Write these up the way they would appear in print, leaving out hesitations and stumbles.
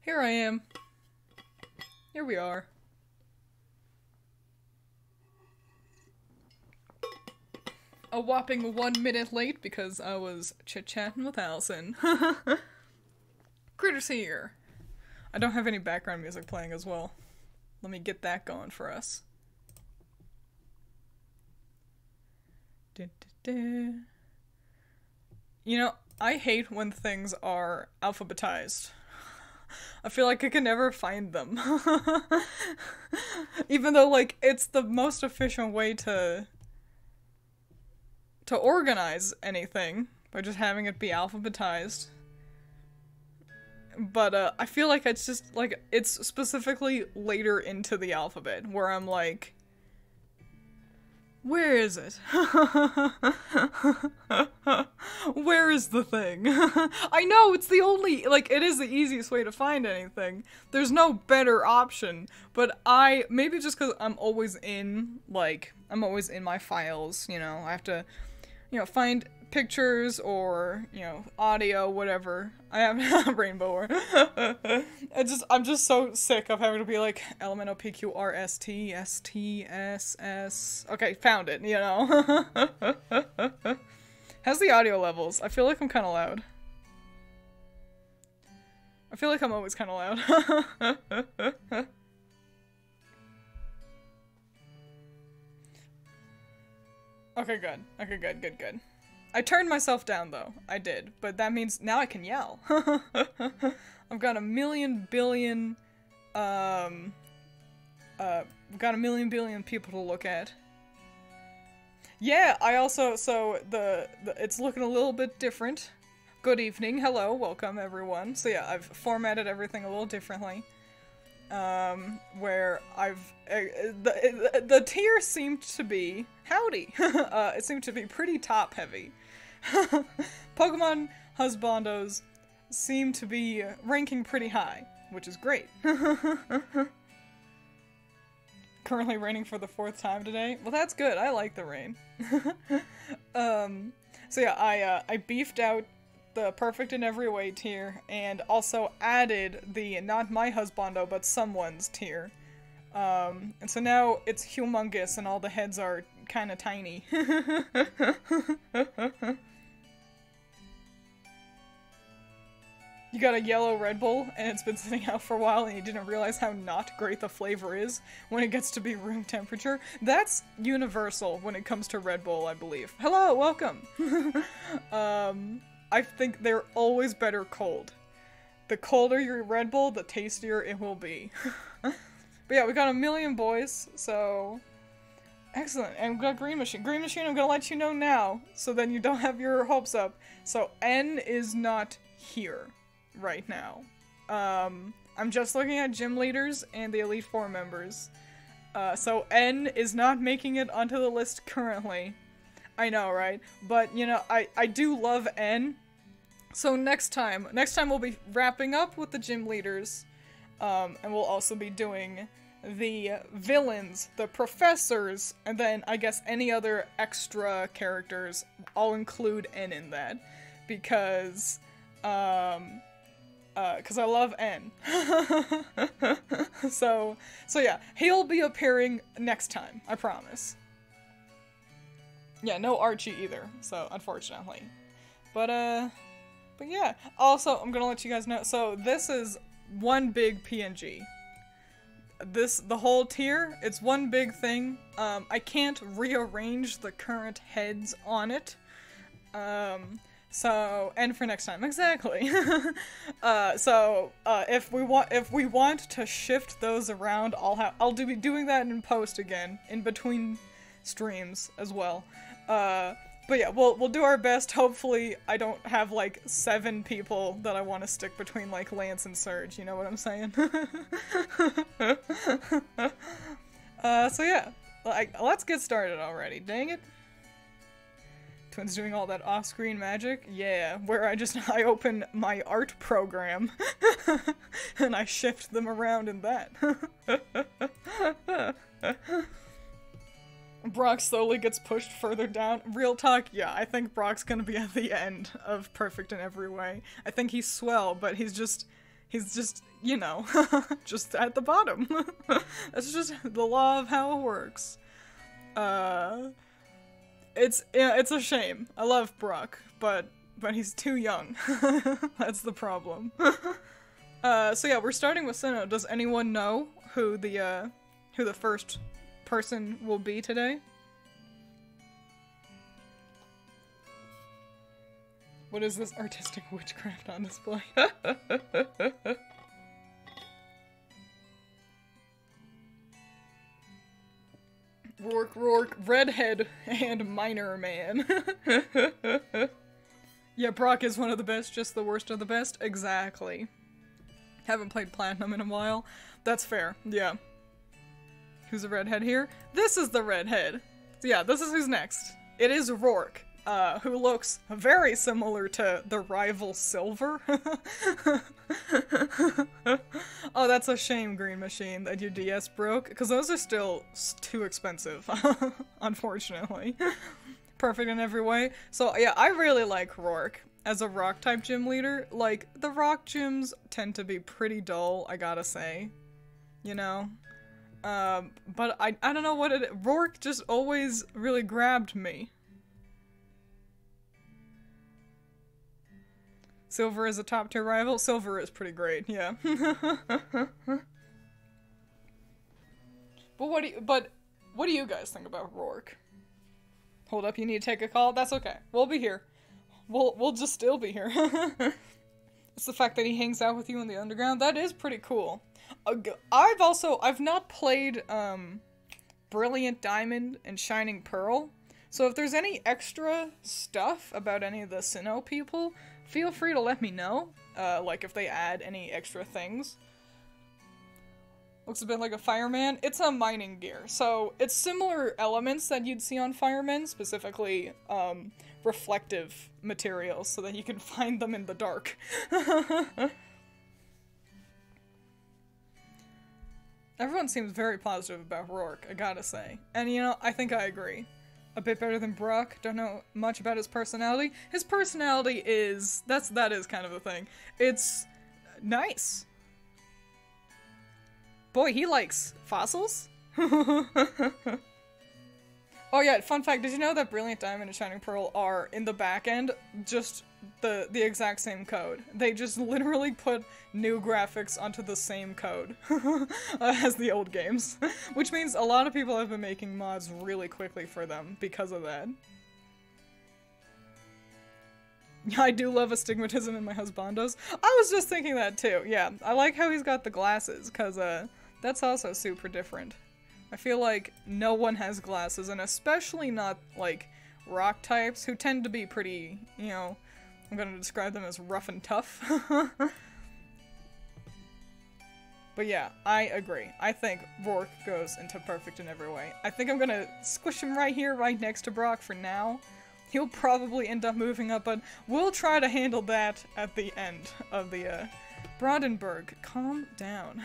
Here I am. Here we are. A whopping 1 minute late because I was chit-chatting with Allison. Critters here. I don't have any background music playing as well. Let me get that going for us. You know, I hate when things are alphabetized. I feel like I can never find them. Even though, like, it's the most efficient way to organize anything by just having it be alphabetized. But, I feel like it's just, like, it's specifically later into the alphabet where I'm like, where is it? Where is the thing? I know, it's the only, like, it is the easiest way to find anything. There's no better option, but maybe just because I'm always in, like, I'm always in my files, you know, I have to, you know, find pictures or, you know, audio, whatever. I have a rainbow or I'm just so sick of having to be like LMNOPQRST, okay, found it, you know. How's the audio levels? I feel like I'm kind of loud. I feel like I'm always kind of loud. Okay, good. Okay, good. I turned myself down, though. I did. But that means now I can yell. I've got a million billion people to look at. Yeah, I also, so it's looking a little bit different. Good evening, hello, welcome everyone. So yeah, I've formatted everything a little differently. Where the tier seemed to be, howdy, it seemed to be pretty top heavy. Pokemon Husbandos seem to be ranking pretty high, which is great. Currently raining for the 4th time today. Well, that's good. I like the rain. So yeah, I beefed out the perfect in every way tier, and also added the not my husbando but someone's tier. And so now it's humongous and all the heads are kind of tiny. You got a yellow Red Bull, and it's been sitting out for a while, and you didn't realize how not great the flavor is when it gets to be room temperature. That's universal when it comes to Red Bull, I believe. Hello, welcome! I think they're always better cold. The colder your Red Bull, the tastier it will be. But yeah, we got a million boys, so... Excellent, and we got Green Machine. Green Machine, I'm gonna let you know now, so then you don't have your hopes up. So, N is not here right now. I'm just looking at gym leaders and the Elite Four members. So N is not making it onto the list currently. I know, right? But, you know, I do love N. So next time we'll be wrapping up with the gym leaders, and we'll also be doing the villains, the professors, and then I guess any other extra characters. I'll include N in that, because I love N. So yeah, he'll be appearing next time, I promise. Yeah, no Archie either, so unfortunately. But yeah, also, I'm gonna let you guys know, so this is one big PNG. The whole tier, it's one big thing. I can't rearrange the current heads on it. So, and for next time, exactly. If we want to shift those around, I'll be doing that in post again, in between streams as well. But yeah, we'll do our best. Hopefully I don't have like 7 people that I want to stick between like Lance and Surge, you know what I'm saying? So yeah, let's get started already, dang it. Twiins doing all that off-screen magic? Yeah, where I open my art program and I shift them around in that. Brock slowly gets pushed further down. Real talk, yeah, I think Brock's gonna be at the end of Perfect in every way. I think he's swell, but he's He's just, you know, just at the bottom. That's just the law of how it works. It's a shame. I love Brock, but he's too young. That's the problem. So yeah, we're starting with Sinnoh. Does anyone know who the first person will be today? What is this artistic witchcraft on display? Roark, redhead, and minor man. Yeah, Brock is one of the best, just the worst of the best. Exactly. Haven't played Platinum in a while. That's fair, yeah. Who's the redhead here? This is the redhead. So yeah, this is who's next. It is Roark, who looks very similar to the rival Silver. Oh, that's a shame, Green Machine, that your DS broke, because those are still too expensive, unfortunately. Perfect in every way. So yeah, I really like Roark as a rock type gym leader. Like, the rock gyms tend to be pretty dull, I gotta say. You know? But I don't know what Roark just always really grabbed me. Silver is a top tier rival. Silver is pretty great, yeah. But what do you guys think about Roark? Hold up, you need to take a call? That's okay. We'll be here. We'll just still be here. It's the fact that he hangs out with you in the underground. That is pretty cool. I've not played, Brilliant Diamond and Shining Pearl. So if there's any extra stuff about any of the Sinnoh people, feel free to let me know. Like if they add any extra things. Looks a bit like a fireman. It's a mining gear, so it's similar elements that you'd see on firemen, specifically reflective materials, so that you can find them in the dark. Everyone seems very positive about Roark, I gotta say. And you know, I think I agree. A bit better than Brock. Don't know much about his personality. His personality is, that is kind of the thing. It's nice. Boy, he likes fossils? Oh yeah, fun fact, did you know that Brilliant Diamond and Shining Pearl are, in the back end, just the exact same code? They just literally put new graphics onto the same code as the old games. Which means a lot of people have been making mods really quickly for them because of that. I do love astigmatism in my husbandos. I was just thinking that too, yeah. I like how he's got the glasses, because that's also super different. I feel like no one has glasses, and especially not, like, rock types, who tend to be pretty, you know, I'm gonna describe them as rough and tough. But yeah, I agree. I think Roark goes into perfect in every way. I think I'm gonna squish him right here, right next to Brock for now. He'll probably end up moving up, but we'll try to handle that at the end of the, Brandenburg, calm down.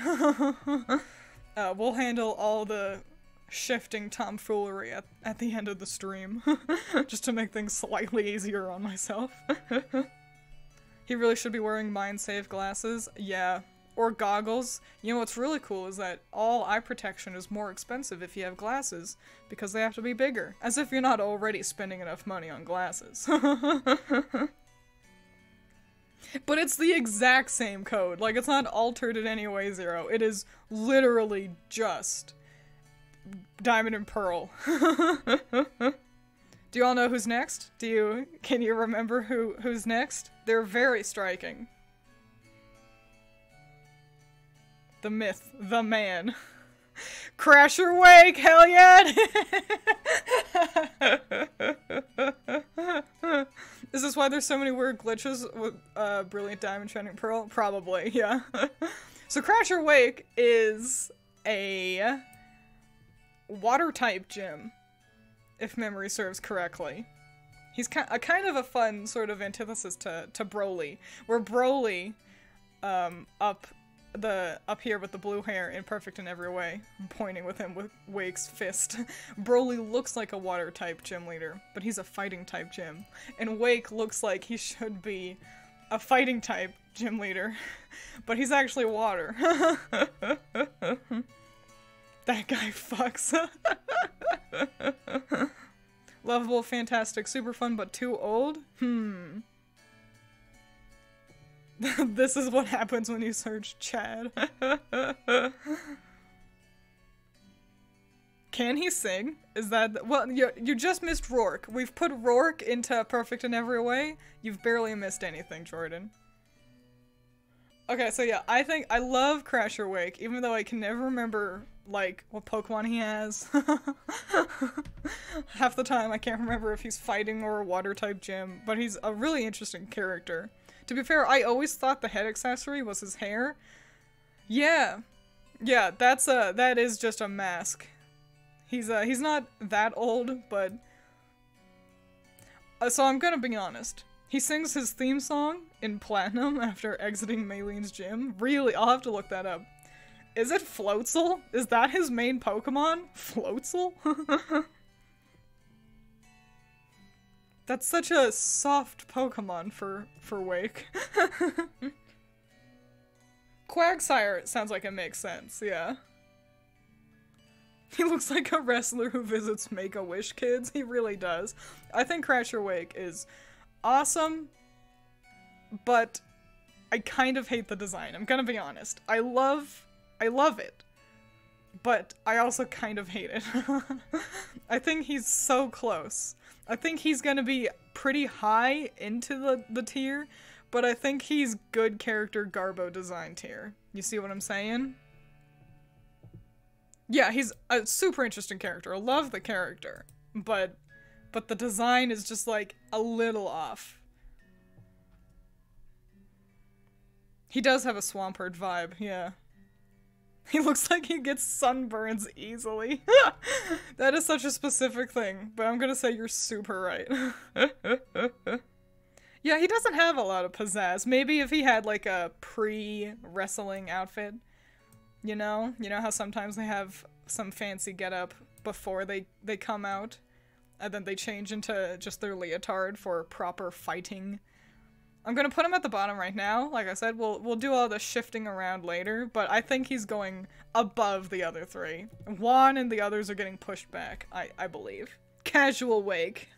We'll handle all the shifting tomfoolery at the end of the stream, just to make things slightly easier on myself. He really should be wearing mind-save glasses, yeah. Or goggles. You know what's really cool is that all eye protection is more expensive if you have glasses, because they have to be bigger. As if you're not already spending enough money on glasses. But it's the exact same code. Like, it's not altered in any way, Zero. It is literally just Diamond and Pearl. Do you all know who's next? Can you remember who's next? They're very striking. The myth, the man. Crasher Wake, hell yeah! Is this why there's so many weird glitches with Brilliant Diamond, Shining Pearl? Probably, yeah. So Crasher Wake is a water type gym, if memory serves correctly. He's kind of a fun sort of antithesis to Broly, where Broly, up here with the blue hair and perfect in every way, pointing with him with Wake's fist. Broly looks like a water type gym leader, but he's a fighting type gym. And Wake looks like he should be a fighting type gym leader. But he's actually water. That guy fucks. Lovable, fantastic, super fun, but too old? This is what happens when you search Chad. Can he sing? Is that- well, you just missed Roark. We've put Roark into perfect in every way. You've barely missed anything, Jordan. Okay, so yeah, I love Crasher Wake, even though I can never remember, like, what Pokemon he has. Half the time I can't remember if he's fighting or a water-type gym, but he's a really interesting character. To be fair, I always thought the head accessory was his hair. Yeah. Yeah, that is just a mask. He's not that old, but... so I'm gonna be honest. He sings his theme song in Platinum after exiting Maylene's gym. Really, I'll have to look that up. Is it Floatzel? Is that his main Pokemon? Floatzel? That's such a soft Pokemon for Wake. Quagsire sounds like it makes sense, yeah. He looks like a wrestler who visits Make-A-Wish kids. He really does. I think Crasher Wake is awesome, but I kind of hate the design. I'm gonna be honest. I love it, but I also kind of hate it. I think he's so close. I think he's gonna be pretty high into the tier, but I think he's good character Garbo design tier. You see what I'm saying? Yeah, he's a super interesting character. I love the character, but the design is just like a little off. He does have a Swampert vibe, yeah. He looks like he gets sunburns easily. That is such a specific thing, but I'm gonna say you're super right. Yeah, he doesn't have a lot of pizzazz. Maybe if he had like a pre-wrestling outfit. You know how sometimes they have some fancy getup before they come out, and then they change into just their leotard for proper fighting. I'm gonna put him at the bottom right now. Like I said, we'll do all the shifting around later, but I think he's going above the other three. Juan and the others are getting pushed back, I believe. Casual Wake.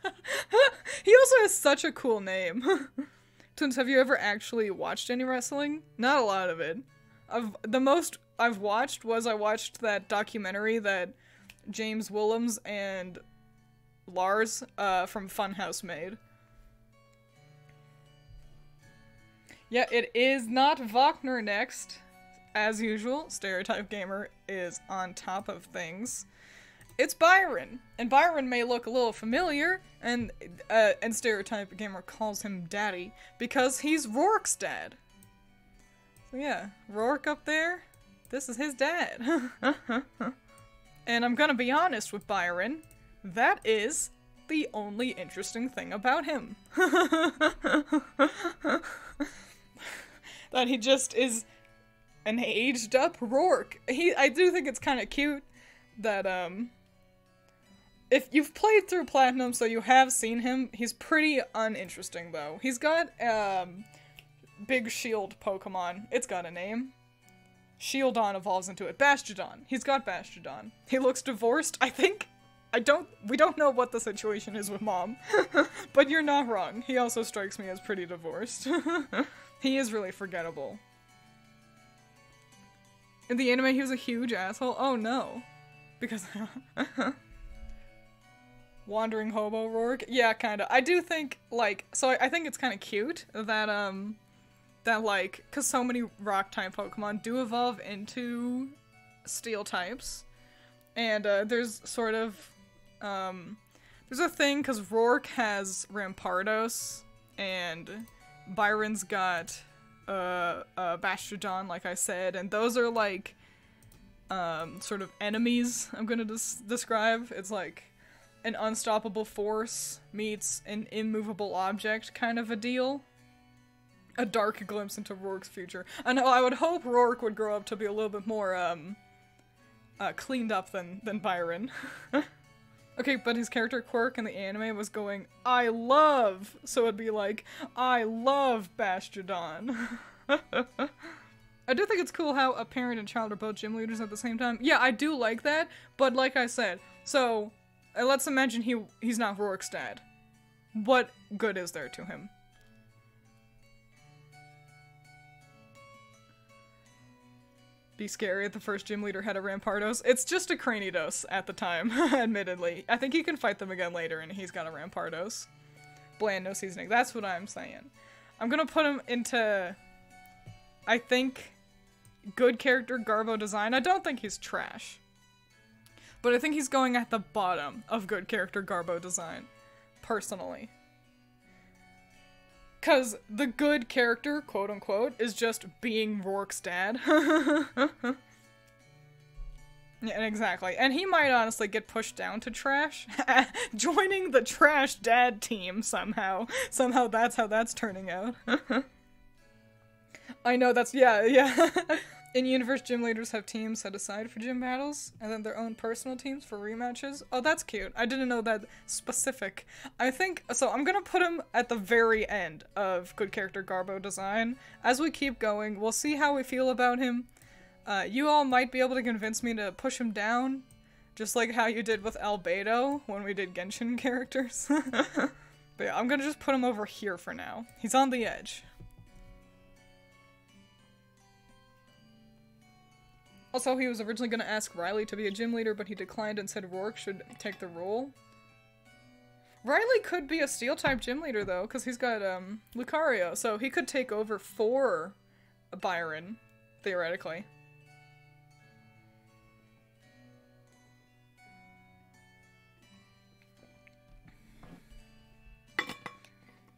He also has such a cool name. Twiins, have you ever actually watched any wrestling? Not a lot of it. The most I've watched was I watched that documentary that James Willems and Lars from Funhouse made. Yeah, it is not Wagner next. As usual, Stereotype Gamer is on top of things. It's Byron, and Byron may look a little familiar, and Stereotype Gamer calls him Daddy because he's Roark's dad. So yeah, Roark up there, this is his dad. And I'm gonna be honest with Byron, that is the only interesting thing about him. That he just is an aged up Roark. I do think it's kind of cute that, if you've played through Platinum, so you have seen him, he's pretty uninteresting though. He's got, big shield Pokemon. It's got a name. Shieldon evolves into it. Bastrodon. He's got Bastrodon. He looks divorced, I think. We don't know what the situation is with Mom. But you're not wrong. He also strikes me as pretty divorced. He is really forgettable. In the anime, he was a huge asshole. Oh no. Because... Wandering Hobo Roark? Yeah, kinda. I do think, like, so I think it's kinda cute that, like, cause so many rock-type Pokemon do evolve into steel types. And, there's sort of, there's a thing, cause Roark has Rampardos, and Byron's got, Bastrodon, like I said, and those are, like, sort of enemies I'm gonna describe. It's like an unstoppable force meets an immovable object kind of a deal. A dark glimpse into Roark's future. I know, I would hope Roark would grow up to be a little bit more, cleaned up than Byron. Okay, but his character quirk in the anime was going, I love! So it'd be like, I love Bastardon. I do think it's cool how a parent and child are both gym leaders at the same time. Yeah, I do like that, but like I said, so let's imagine he's not Roark's dad. What good is there to him? Be scary if the first gym leader had a Rampardos. It's just a Cranidos at the time, admittedly. I think you can fight them again later and he's got a Rampardos. Bland, no seasoning. That's what I'm saying. I'm gonna put him into, I think, good character Garbo design. I don't think he's trash. But I think he's going at the bottom of good character Garbo design. Personally. Cause the good character, quote unquote, is just being Roark's dad. Yeah, exactly. And he might honestly get pushed down to trash. Joining the trash dad team somehow. Somehow that's how that's turning out. I know that's, yeah. In-universe gym leaders have teams set aside for gym battles, and then their own personal teams for rematches. Oh, that's cute. I didn't know that specific. I think, so I'm gonna put him at the very end of good character Garbo design. As we keep going, we'll see how we feel about him. You all might be able to convince me to push him down, just like how you did with Albedo when we did Genshin characters. But yeah, I'm gonna just put him over here for now. He's on the edge. Also, he was originally going to ask Riley to be a gym leader, but he declined and said Roark should take the role. Riley could be a steel-type gym leader, though, because he's got, Lucario, so he could take over for Byron, theoretically.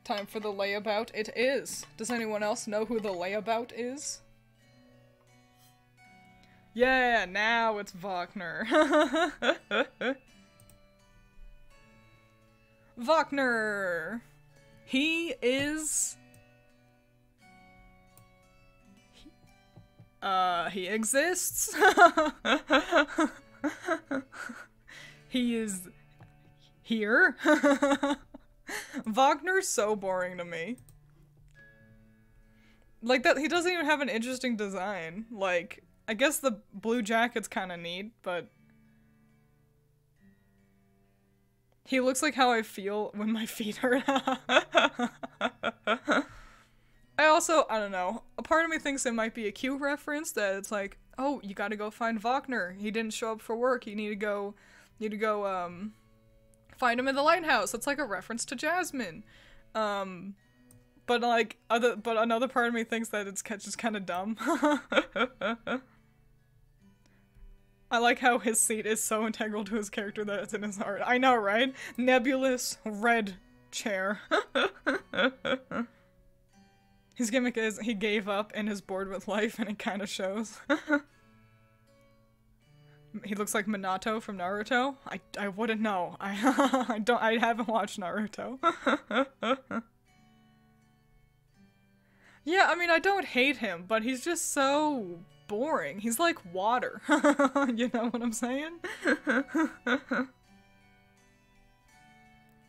Time for the layabout. It is. Does anyone else know who the layabout is? Yeah, now it's Wagner. Wagner! He is... he exists? He is... here? Wagner's so boring to me. Like, that, he doesn't even have an interesting design. Like... I guess the blue jacket's kind of neat, but he looks like how I feel when my feet hurt. I don't know, a part of me thinks it might be a Q reference, that it's like, oh, you gotta go find Wagner. He didn't show up for work. You need to go, find him in the lighthouse. It's like a reference to Jasmine. But like, but another part of me thinks that it's just kind of dumb. I like how his seat is so integral to his character that it's in his heart. I know, right? Nebulous red chair. His gimmick is he gave up and is bored with life, and it kind of shows. He looks like Minato from Naruto. I wouldn't know. I haven't watched Naruto. Yeah, I mean, I don't hate him, but he's just so boring. He's like water. You know what I'm saying?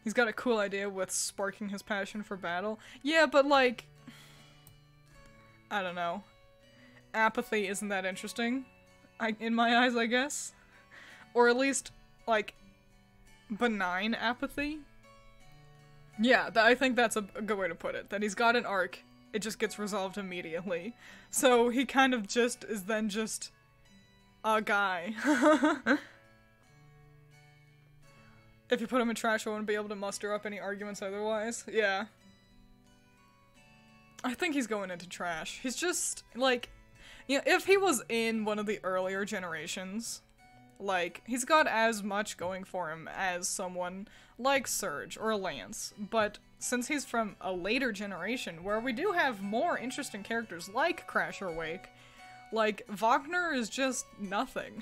He's got a cool idea with sparking his passion for battle. Yeah, but like... I don't know. Apathy isn't that interesting. In my eyes, I guess. Or at least, like, benign apathy. Yeah, I think that's a good way to put it. That he's got an arc. It just gets resolved immediately. So he kind of just is then just a guy. If you put him in trash, I wouldn't be able to muster up any arguments otherwise. Yeah. I think he's going into trash. He's just, like, you know, if he was in one of the earlier generations, like, he's got as much going for him as someone like Surge or Lance, but since he's from a later generation where we do have more interesting characters like Crash or Wake, like, Wagner is just nothing.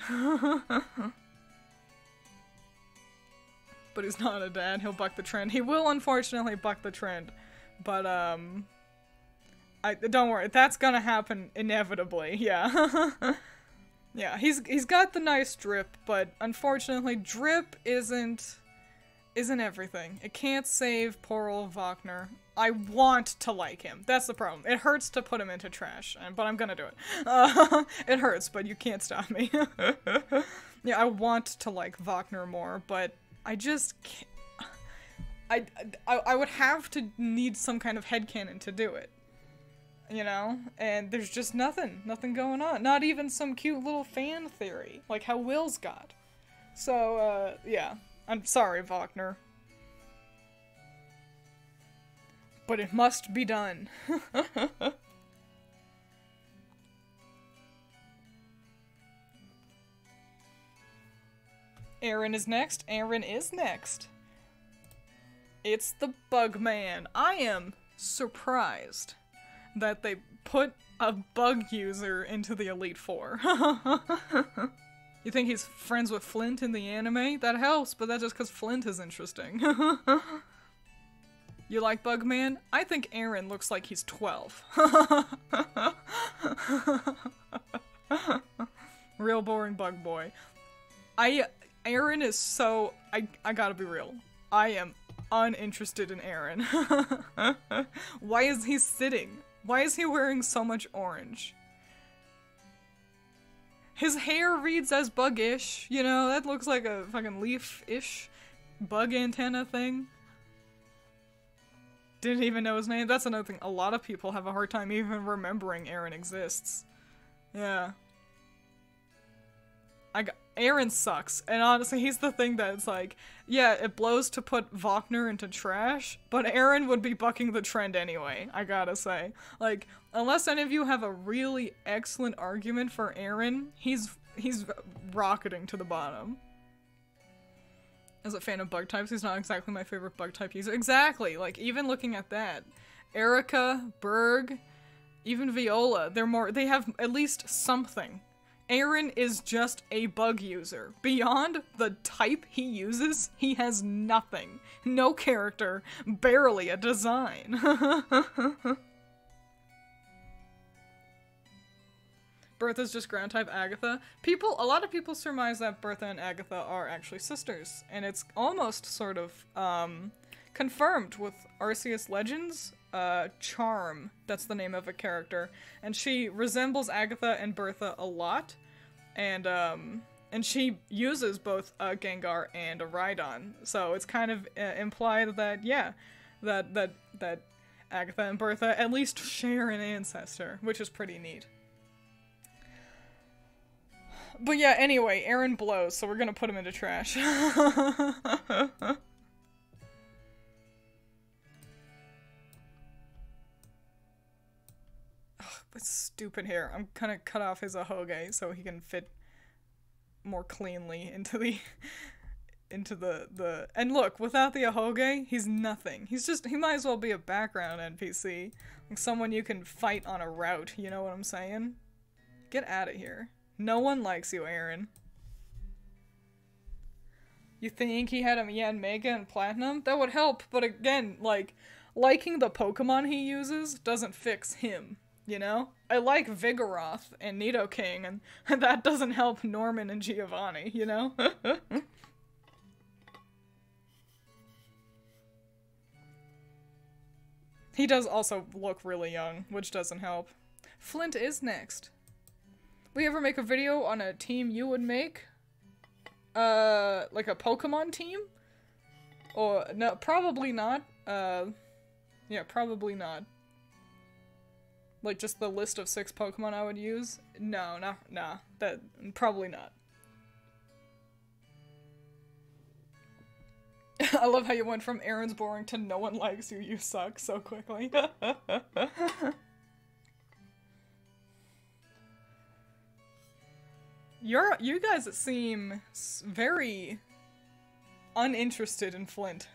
But he's not a dad, he'll buck the trend. He will unfortunately buck the trend, but don't worry, that's gonna happen inevitably, yeah. Yeah, he's got the nice drip, but unfortunately drip isn't isn't everything. It can't save poor old Wagner. I want to like him. That's the problem. It hurts to put him into trash, but I'm gonna do it. It hurts, but you can't stop me. Yeah, I want to like Wagner more, but I just can't. I would have to need some kind of headcanon to do it. You know? And there's just nothing going on. Not even some cute little fan theory, like how Will's got. So, yeah. I'm sorry, Wagner. But it must be done. Aaron is next. Aaron is next. It's the Bug Man. I am surprised that they put a bug user into the Elite Four. You think he's friends with Flint in the anime? That helps, but that's just because Flint is interesting. You like Bugman? I think Aaron looks like he's 12. Real boring bug boy. Aaron is so... I gotta be real. I am uninterested in Aaron. Why is he sitting? Why is he wearing so much orange? His hair reads as bug-ish, you know, that looks like a fucking leaf-ish bug antenna thing. Didn't even know his name. That's another thing. A lot of people have a hard time even remembering Aaron exists. Yeah. Aaron sucks, and honestly, he's the thing that's like, yeah, it blows to put Wagner into trash, but Aaron would be bucking the trend anyway, I gotta say. Like, unless any of you have a really excellent argument for Aaron, he's rocketing to the bottom. As a fan of bug types, he's not exactly my favorite bug type user. Exactly! Like, even looking at that, Erica, Berg, even Viola, they have at least something. Aaron is just a bug user. Beyond the type he uses, he has nothing. No character, barely a design. Bertha's just ground type Agatha. A lot of people surmise that Bertha and Agatha are actually sisters, and it's almost sort of, confirmed with Arceus Legends. Charm, that's the name of a character, and she resembles Agatha and Bertha a lot, and she uses both a Gengar and a Rhydon, so it's kind of implied that, yeah, that Agatha and Bertha at least share an ancestor, which is pretty neat. But yeah, anyway, Aaron blows, so we're gonna put him into trash. With stupid hair. I'm gonna cut off his ahoge so he can fit more cleanly into the and look, without the ahoge, he's nothing. He might as well be a background NPC. Like someone you can fight on a route, you know what I'm saying? Get out of here. No one likes you, Aaron. You think he had Mega and Platinum? That would help, but again, like, liking the Pokemon he uses doesn't fix him. You know? I like Vigoroth and Nidoking, and that doesn't help Norman and Giovanni, you know? He does also look really young, which doesn't help. Flint is next. We ever make a video on a team you would make? Like a Pokemon team? Or, no, probably not. Yeah, probably not. Like, just the list of 6 Pokemon I would use? No, nah, probably not. I love how you went from Aaron's boring to no one likes you, you suck so quickly. You guys seem very uninterested in Flint.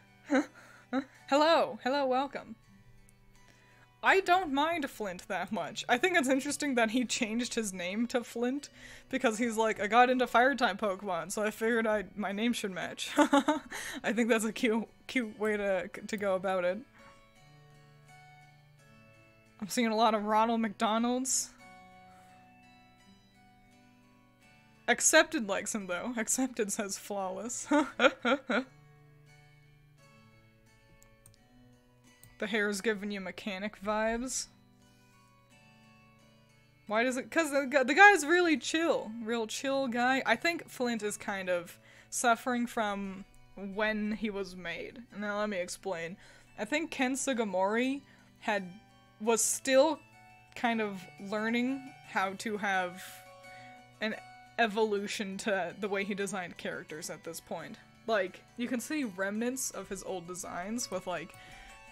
Hello, welcome. I don't mind Flint that much. I think it's interesting that he changed his name to Flint, because he's like, I got into fire-type Pokemon, so I figured my name should match. I think that's a cute way to go about it. I'm seeing a lot of Ronald McDonald's. Accepted likes him, though. Accepted says flawless. The hair's giving you mechanic vibes. Why does it? Because the guy's really chill. Real chill guy. I think Flint is kind of suffering from when he was made. Now let me explain. I think Ken Sugimori was still kind of learning how to have an evolution to the way he designed characters at this point. Like, you can see remnants of his old designs with, like,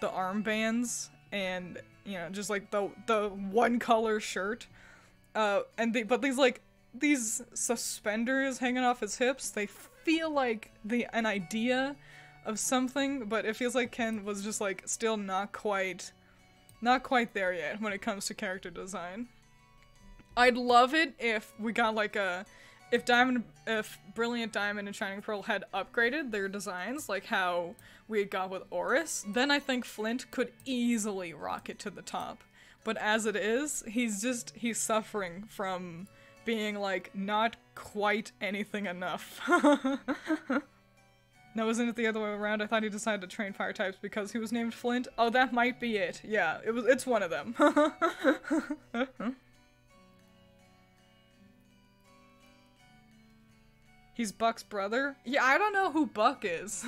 the armbands and, you know, just, like, the one-color shirt. But these suspenders hanging off his hips, they feel like an idea of something, but it feels like Ken was just, like, still not quite there yet when it comes to character design. I'd love it if we got, like, if Brilliant Diamond and Shining Pearl had upgraded their designs, like how we had got with Oris, then I think Flint could easily rocket to the top. But as it is, he's suffering from being, like, not quite anything enough. Now, isn't it the other way around? I thought he decided to train fire types because he was named Flint. Oh, that might be it. Yeah, it's one of them. He's Buck's brother? Yeah, I don't know who Buck is.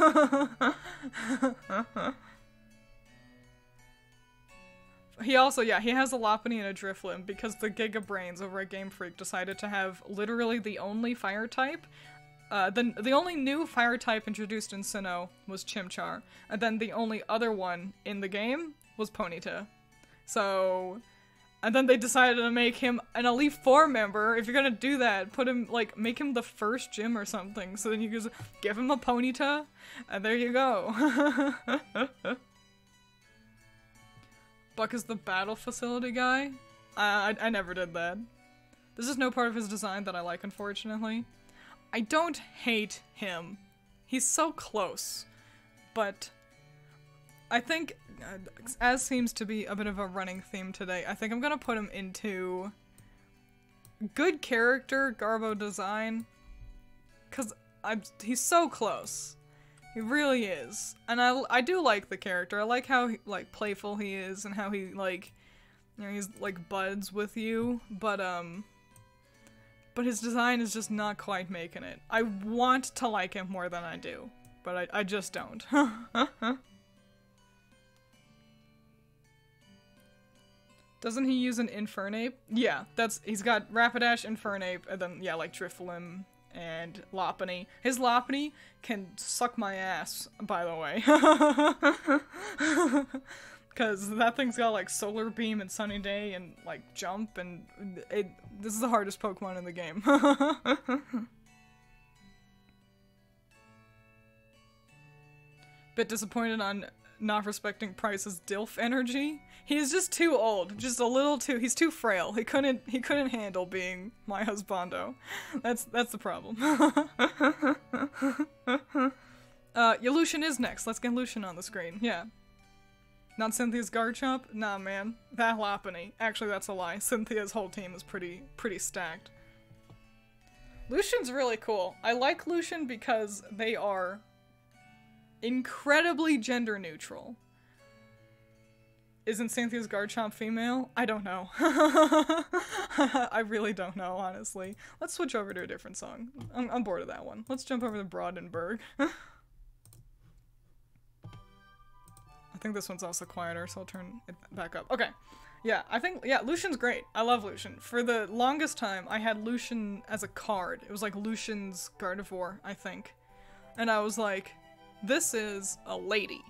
He also, yeah, he has a Lopunny and a Drifloon because the Giga Brains over at Game Freak decided to have literally the only fire type. The only new fire type introduced in Sinnoh was Chimchar, and then the only other one in the game was Ponyta. So, and then they decided to make him an Elite Four member. If you're gonna do that, put him, like, make him the first gym or something, so then you just give him a Ponyta, and there you go. Buck is the battle facility guy? I never did that. This is no part of his design that I like, unfortunately. I don't hate him. He's so close. But I think, as seems to be a bit of a running theme today, I think I'm gonna put him into good character, Garbo design, because he's so close. He really is. And I do like the character. I like how, like, playful he is and how he, like, you know, he's, like, buds with you, but his design is just not quite making it. I want to like him more than I do, but I just don't. Doesn't he use an Infernape? Yeah, he's got Rapidash, Infernape, and then, yeah, like, Drifloon and Lopunny. His Lopunny can suck my ass, by the way. Because that thing's got, like, Solar Beam and Sunny Day and, like, Jump, and this is the hardest Pokemon in the game. Bit disappointed on not respecting Price's DILF energy. He's just too old. Just a little too. He's too frail. He couldn't handle being my husbando. That's the problem. Yeah, Lucian is next. Let's get Lucian on the screen. Yeah. Not Cynthia's Garchomp? Nah, man. That Lopunny. Actually, that's a lie. Cynthia's whole team is pretty stacked. Lucian's really cool. I like Lucian because they are incredibly gender neutral. Isn't Cynthia's Garchomp female? I don't know. I really don't know, honestly. Let's switch over to a different song. I'm bored of that one. Let's jump over to Berg. I think this one's also quieter, so I'll turn it back up. Okay. Yeah, yeah, Lucian's great. I love Lucian. For the longest time, I had Lucian as a card. It was like Lucian's Gardevoir, I think. And I was like, this is a lady.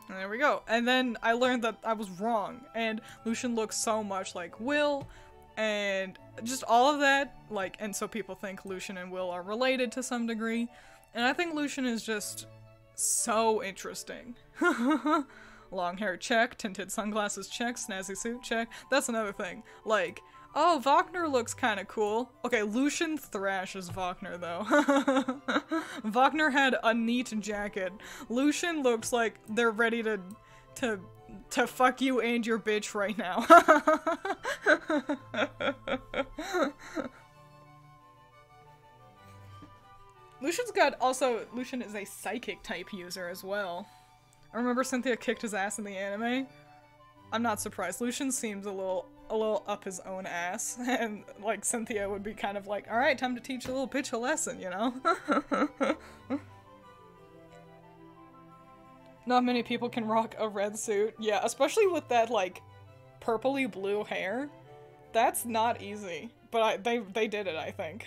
And there we go. And then I learned that I was wrong, and Lucian looks so much like Will, and just all of that, like, and so people think Lucian and Will are related to some degree, and I think Lucian is just so interesting. Long hair check, tinted sunglasses check, snazzy suit check. That's another thing. Like, oh, Wagner looks kind of cool. Okay, Lucian thrashes Wagner, though. Wagner had a neat jacket. Lucian looks like they're ready to fuck you and your bitch right now. Lucian is a psychic type user as well. I remember Cynthia kicked his ass in the anime. I'm not surprised. Lucian seems a little up his own ass, and like Cynthia would be kind of like, alright, time to teach a little bitch a lesson, you know? Not many people can rock a red suit. Yeah, especially with that like purpley blue hair. That's not easy. But they did it, I think.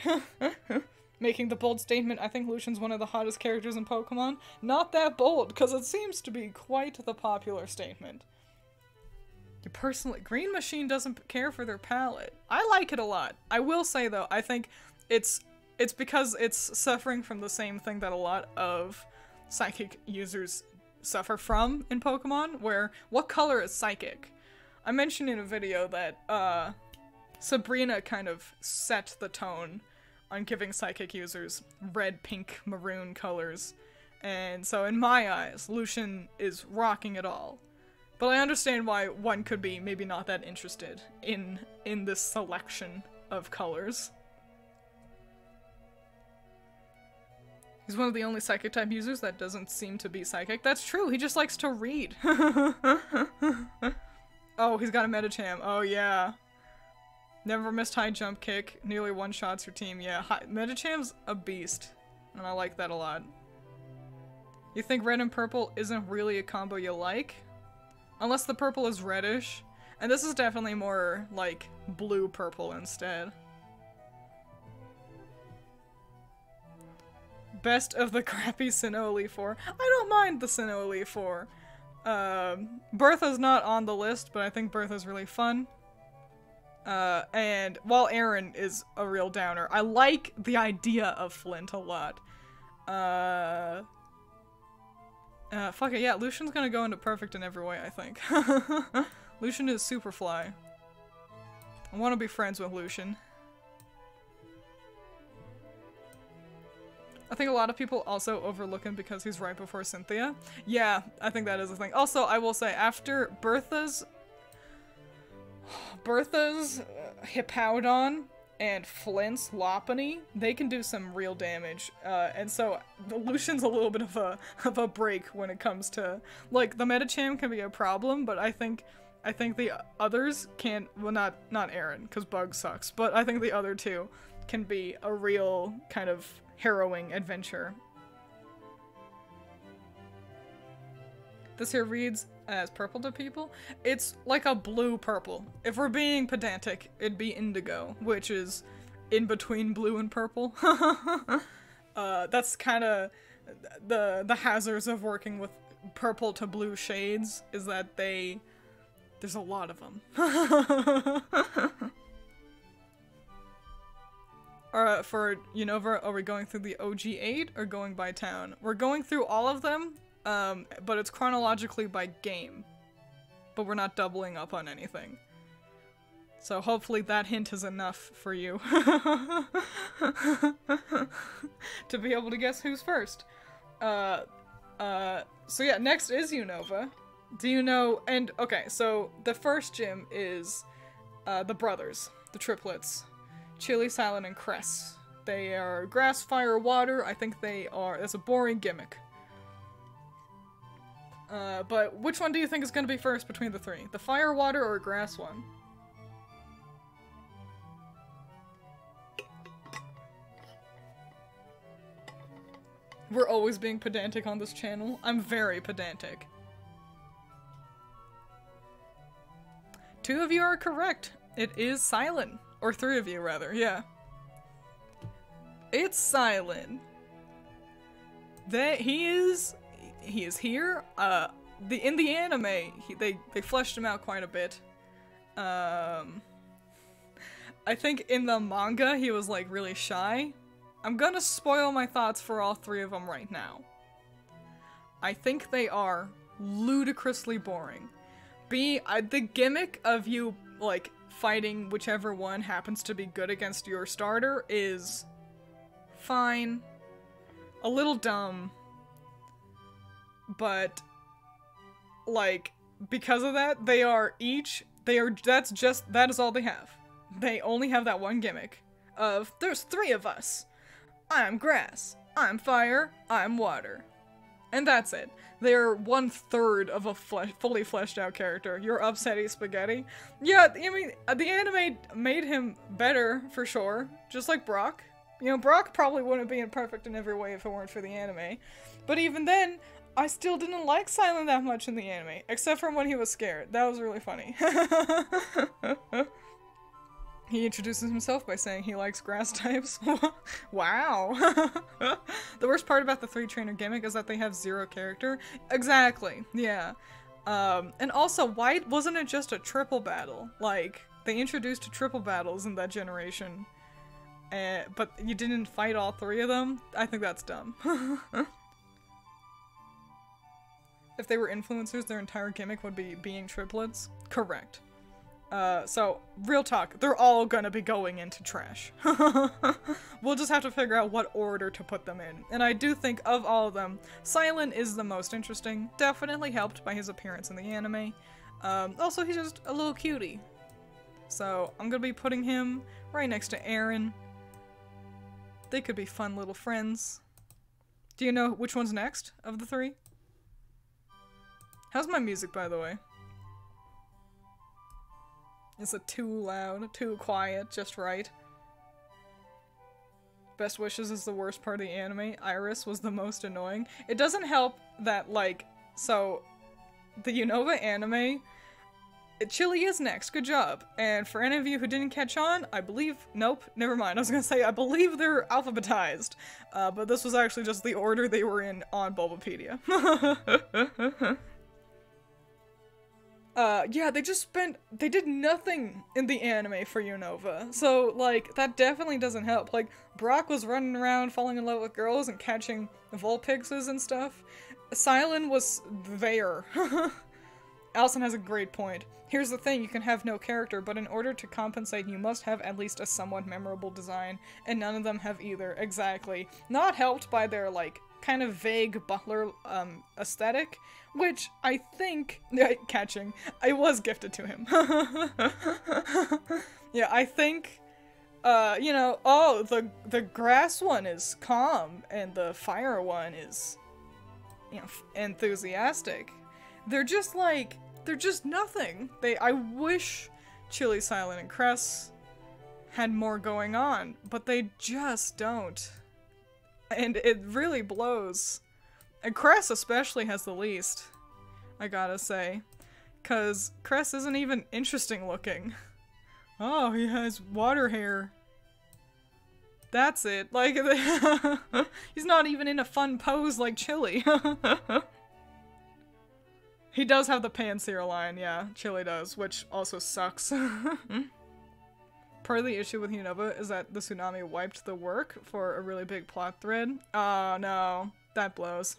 Making the bold statement, I think Lucian's one of the hottest characters in Pokemon. Not that bold, because it seems to be quite the popular statement. You personally, Green Machine doesn't care for their palette. I like it a lot. I will say though, I think it's because it's suffering from the same thing that a lot of Psychic users suffer from in Pokemon, where what color is Psychic? I mentioned in a video that Sabrina kind of set the tone on giving Psychic users red, pink, maroon colors, and so in my eyes, Lucian is rocking it all. But I understand why one could be maybe not that interested in this selection of colors. He's one of the only Psychic type users that doesn't seem to be Psychic. That's true, he just likes to read. Oh, he's got a Medicham. Oh yeah. Never missed high jump kick. Nearly one-shots your team. Yeah, Medicham's a beast. And I like that a lot. You think red and purple isn't really a combo you like? Unless the purple is reddish. And this is definitely more like blue-purple instead. Best of the crappy Sinnoh Elite 4. I don't mind the Sinnoh Elite 4. Bertha's not on the list, but I think Bertha's really fun. And while Aaron is a real downer, I like the idea of Flint a lot. Fuck it, yeah, Lucian's gonna go into perfect in every way, I think. Lucian is Superfly. I want to be friends with Lucian. I think a lot of people also overlook him because he's right before Cynthia. Yeah, I think that is a thing. Also, I will say, after Bertha's Hippowdon and Flint's Lopunny, they can do some real damage. And so the Lucian's a little bit of a break when it comes to, like, the Medicham can be a problem, but I think the others can, well, not Aaron, because Bug sucks, but I think the other two can be a real kind of harrowing adventure. This here reads as purple to people. It's like a blue purple. If we're being pedantic, it'd be indigo, which is in between blue and purple. That's kind of the hazards of working with purple to blue shades, is that there's a lot of them. For Unova, are we going through the OG8 or going by town? We're going through all of them, but it's chronologically by game. But we're not doubling up on anything. So hopefully that hint is enough for you. To be able to guess who's first. So yeah, next is Unova. Do you know, and okay, so the first gym is the brothers, the triplets. Chili, Silent, and Cress. They are grass, fire, water. I think they are, that's a boring gimmick. But which one do you think is going to be first between the three? The fire, water, or grass one? We're always being pedantic on this channel. I'm very pedantic. Two of you are correct. It is Silent. Or three of you, rather, yeah. It's Silent. He is here. In the anime, they fleshed him out quite a bit. I think in the manga, he was, like, really shy. I'm gonna spoil my thoughts for all three of them right now. I think they are ludicrously boring. The gimmick of you, like, fighting whichever one happens to be good against your starter is fine. A little dumb. But, like, because of that, that is all they have. They only have that one gimmick of, there's three of us. I'm grass, I'm fire, I'm water. And that's it. They're 1/3 of a fully fleshed out character. You're upsetty spaghetti. Yeah, I mean, the anime made him better, for sure. Just like Brock. You know, Brock probably wouldn't be imperfect in every way if it weren't for the anime. But even then, I still didn't like Silent that much in the anime. Except for when he was scared. That was really funny. He introduces himself by saying he likes grass types. Wow. The worst part about the 3-trainer gimmick is that they have 0 character. Exactly, yeah. And also, why wasn't it just a triple battle? Like, they introduced triple battles in that generation. But you didn't fight all 3 of them? I think that's dumb. If they were influencers, their entire gimmick would be being triplets? Correct. So, real talk, they're all gonna be going into trash. We'll just have to figure out what order to put them in. And I do think, of all of them, Silent is the most interesting. Definitely helped by his appearance in the anime. Also, he's just a little cutie. So, I'm gonna be putting him right next to Aaron. They could be fun little friends. Do you know which one's next of the 3? How's my music, by the way? Is it too loud, too quiet, just right? Best Wishes is the worst part of the anime. Iris was the most annoying. It doesn't help that, like, so, the Unova anime, Chili is next, good job. And for any of you who didn't catch on, I believe, nope, never mind. I was gonna say, I believe they're alphabetized. But this was actually just the order they were in on Bulbapedia. Yeah, they did nothing in the anime for Unova. So, like, that definitely doesn't help. Like, Brock was running around falling in love with girls and catching Vulpixes and stuff. Silent was there. Allison has a great point. Here's the thing, you can have no character, but in order to compensate, you must have at least a somewhat memorable design, and none of them have either. Exactly. Not helped by their, like, kind of vague butler, aesthetic, which I think, catching, I was gifted to him. Yeah, I think, you know, oh, the grass one is calm, and the fire one is, you know, enthusiastic. They're just like, they're just nothing. I wish Chili, Silent, and Cress had more going on, but they just don't. And it really blows. And Cress especially has the least, I gotta say. 'Cause Cress isn't even interesting looking. Oh, he has water hair. That's it. Like, he's not even in a fun pose like Chili. He does have the Panseer line, yeah, Chili does, which also sucks. Part of the issue with Hinova is that the tsunami wiped the work for a really big plot thread. Oh no, that blows.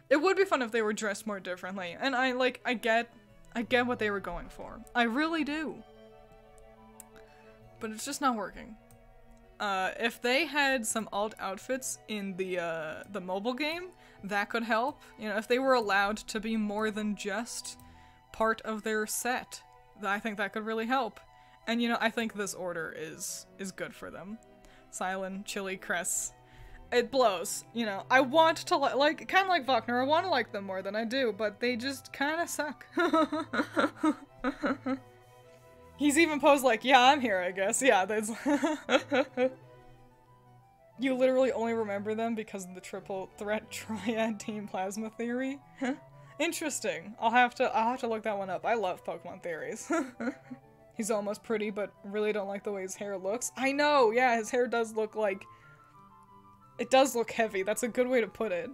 It would be fun if they were dressed more differently, and I get what they were going for. I really do. But it's just not working. If they had some alt outfits in the mobile game, that could help. You know, if they were allowed to be more than just part of their set, I think that could really help. And you know, I think this order is good for them. Silent, Chili, Cress. It blows. You know, I want to like kind of like Wagner, I want to like them more than I do, but they just kind of suck. He's even posed like, yeah, I'm here, I guess. Yeah, that's... You literally only remember them because of the triple threat triad team plasma theory? Interesting. I'll have to look that one up. I love Pokemon theories. He's almost pretty, but really don't like the way his hair looks. I know, yeah, his hair does look like... It does look heavy. That's a good way to put it.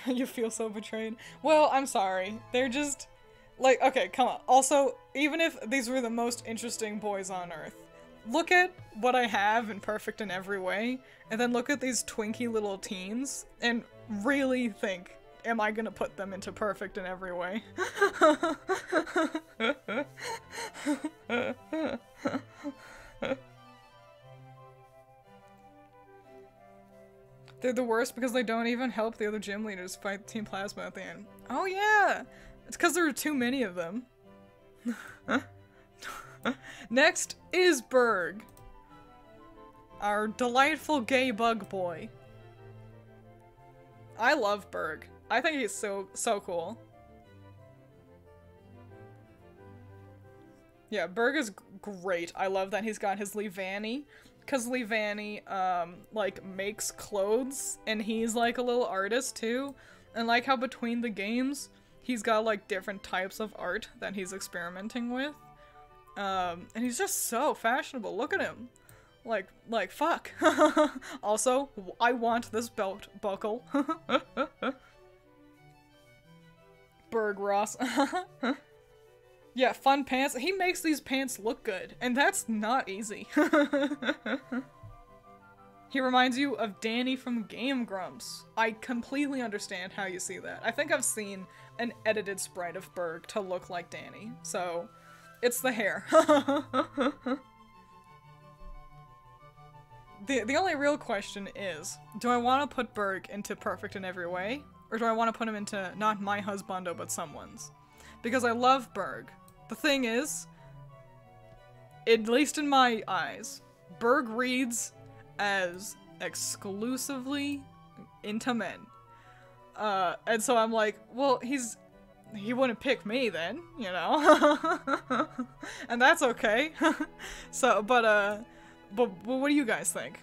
You feel so betrayed. Well, I'm sorry. They're just... Like, okay, come on. Also, even if these were the most interesting boys on Earth, look at what I have in perfect in every way, and then look at these twinky little teens, and really think, am I gonna put them into perfect in every way? They're the worst because they don't even help the other gym leaders fight Team Plasma at the end. Oh yeah! It's because there are too many of them. Next is Berg. Our delightful gay bug boy. I love Berg. I think he's so cool. Yeah, Berg is great. I love that he's got his Levani. Because Levani, like, makes clothes, and he's, like, a little artist, too. And like how between the games, he's got, like, different types of art that he's experimenting with. And he's just so fashionable. Look at him. Like, fuck. Also, I want this belt buckle. Berg Ross. Yeah, fun pants. He makes these pants look good, and that's not easy. He reminds you of Danny from Game Grumps. I completely understand how you see that. I think I've seen an edited sprite of Berg to look like Danny, so it's the hair. The only real question is, do I want to put Berg into perfect in every way, or do I want to put him into not my husbando but someone's? Because I love Berg. The thing is, at least in my eyes, Berg reads as exclusively into men. And so I'm like, well, he wouldn't pick me then, you know? And that's okay. So, but what do you guys think?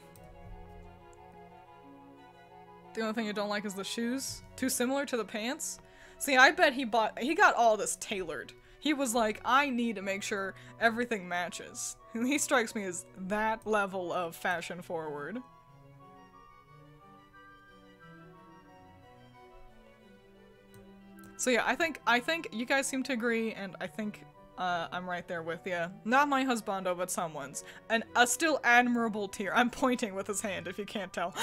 The only thing you don't like is the shoes? Too similar to the pants? See, I bet he got all this tailored. He was like, I need to make sure everything matches. He strikes me as that level of fashion forward. So yeah, I think you guys seem to agree, and I think I'm right there with you. Not my husbando, but someone's. And a still admirable tier. I'm pointing with his hand, if you can't tell.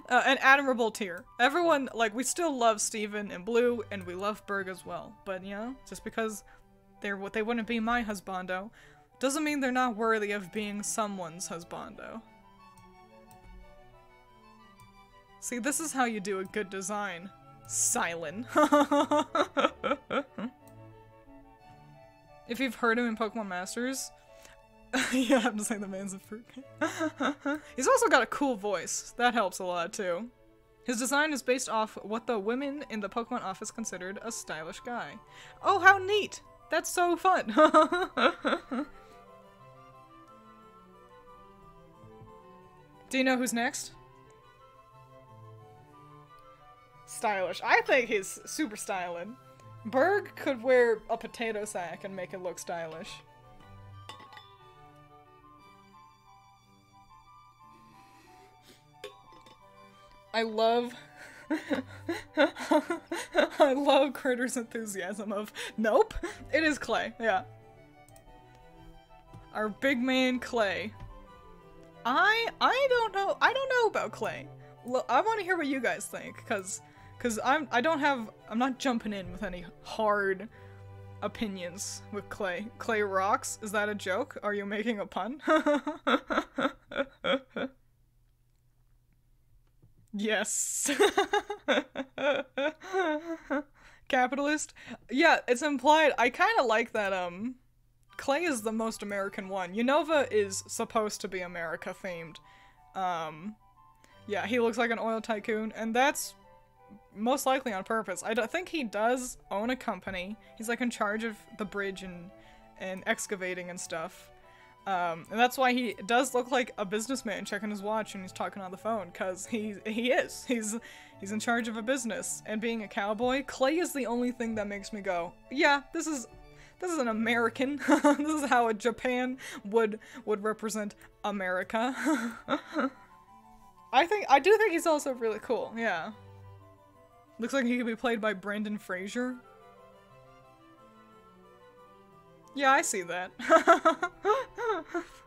An admirable tier. Everyone, like, we still love Steven and Blue, and we love Berg as well. But, you know, just because they wouldn't be my husbando, doesn't mean they're not worthy of being someone's husbando. See, this is how you do a good design. Silent. If you've heard him in Pokemon Masters, you have to say the man's a fruit. He's also got a cool voice. That helps a lot, too. His design is based off what the women in the Pokemon office considered a stylish guy. Oh, how neat! That's so fun! Do you know who's next? Stylish. I think he's super styling. Berg could wear a potato sack and make it look stylish. I love I love Critter's enthusiasm of nope, it is Clay, yeah. Our big man Clay. I don't know about Clay. Look, I want to hear what you guys think, cause I'm not jumping in with any hard opinions with Clay. Clay rocks? Is that a joke? Are you making a pun? Yes. Capitalist? Yeah, it's implied. I kind of like that, Clay is the most American one. Unova is supposed to be America themed. Yeah, he looks like an oil tycoon, and that's most likely on purpose. I think he does own a company. He's like in charge of the bridge and excavating and stuff. And that's why he does look like a businessman checking his watch when he's talking on the phone, because he is. He's in charge of a business. And being a cowboy, Clay is the only thing that makes me go, yeah, this is an American. This is how a Japan would represent America. I do think he's also really cool, yeah. Looks like he could be played by Brendan Fraser. Yeah, I see that.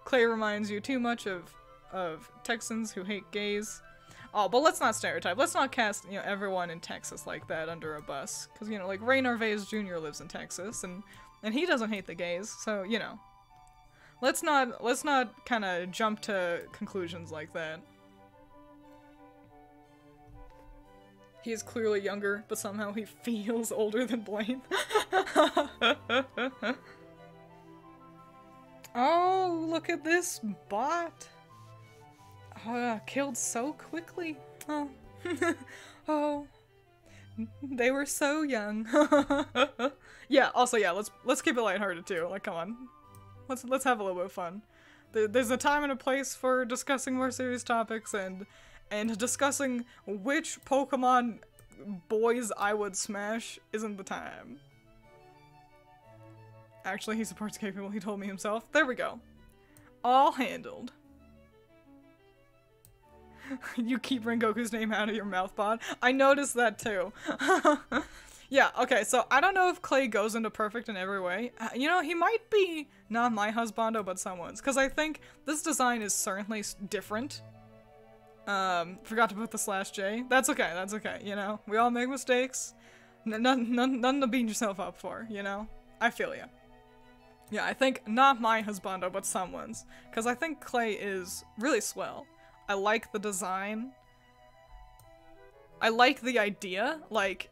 Clay reminds you too much of Texans who hate gays. Oh, but let's not stereotype. Let's not cast, you know, everyone in Texas like that under a bus. Because, you know, like, Ray Narvaez Jr. lives in Texas, and he doesn't hate the gays, so, you know. Let's not kind of jump to conclusions like that. He is clearly younger, but somehow he feels older than Blaine. Oh, look at this bot. Killed so quickly. Oh. Oh. They were so young. Yeah, also, yeah, let's keep it lighthearted too. Like, come on. Let's have a little bit of fun. There's a time and a place for discussing more serious topics and discussing which Pokemon boys I would smash isn't the time. Actually, he supports gay people, he told me himself. There we go. All handled. You keep Rengoku's name out of your mouth, Bod. I noticed that too. Yeah, okay, so I don't know if Clay goes into perfect in every way. You know, he might be not my husbando, but someone's. Because I think this design is certainly different. Forgot to put the /J. That's okay, you know? We all make mistakes. Nothing to beat yourself up for, you know? I feel ya. Yeah, I think not my husbando, but someone's. Because I think Clay is really swell. I like the design. I like the idea. Like,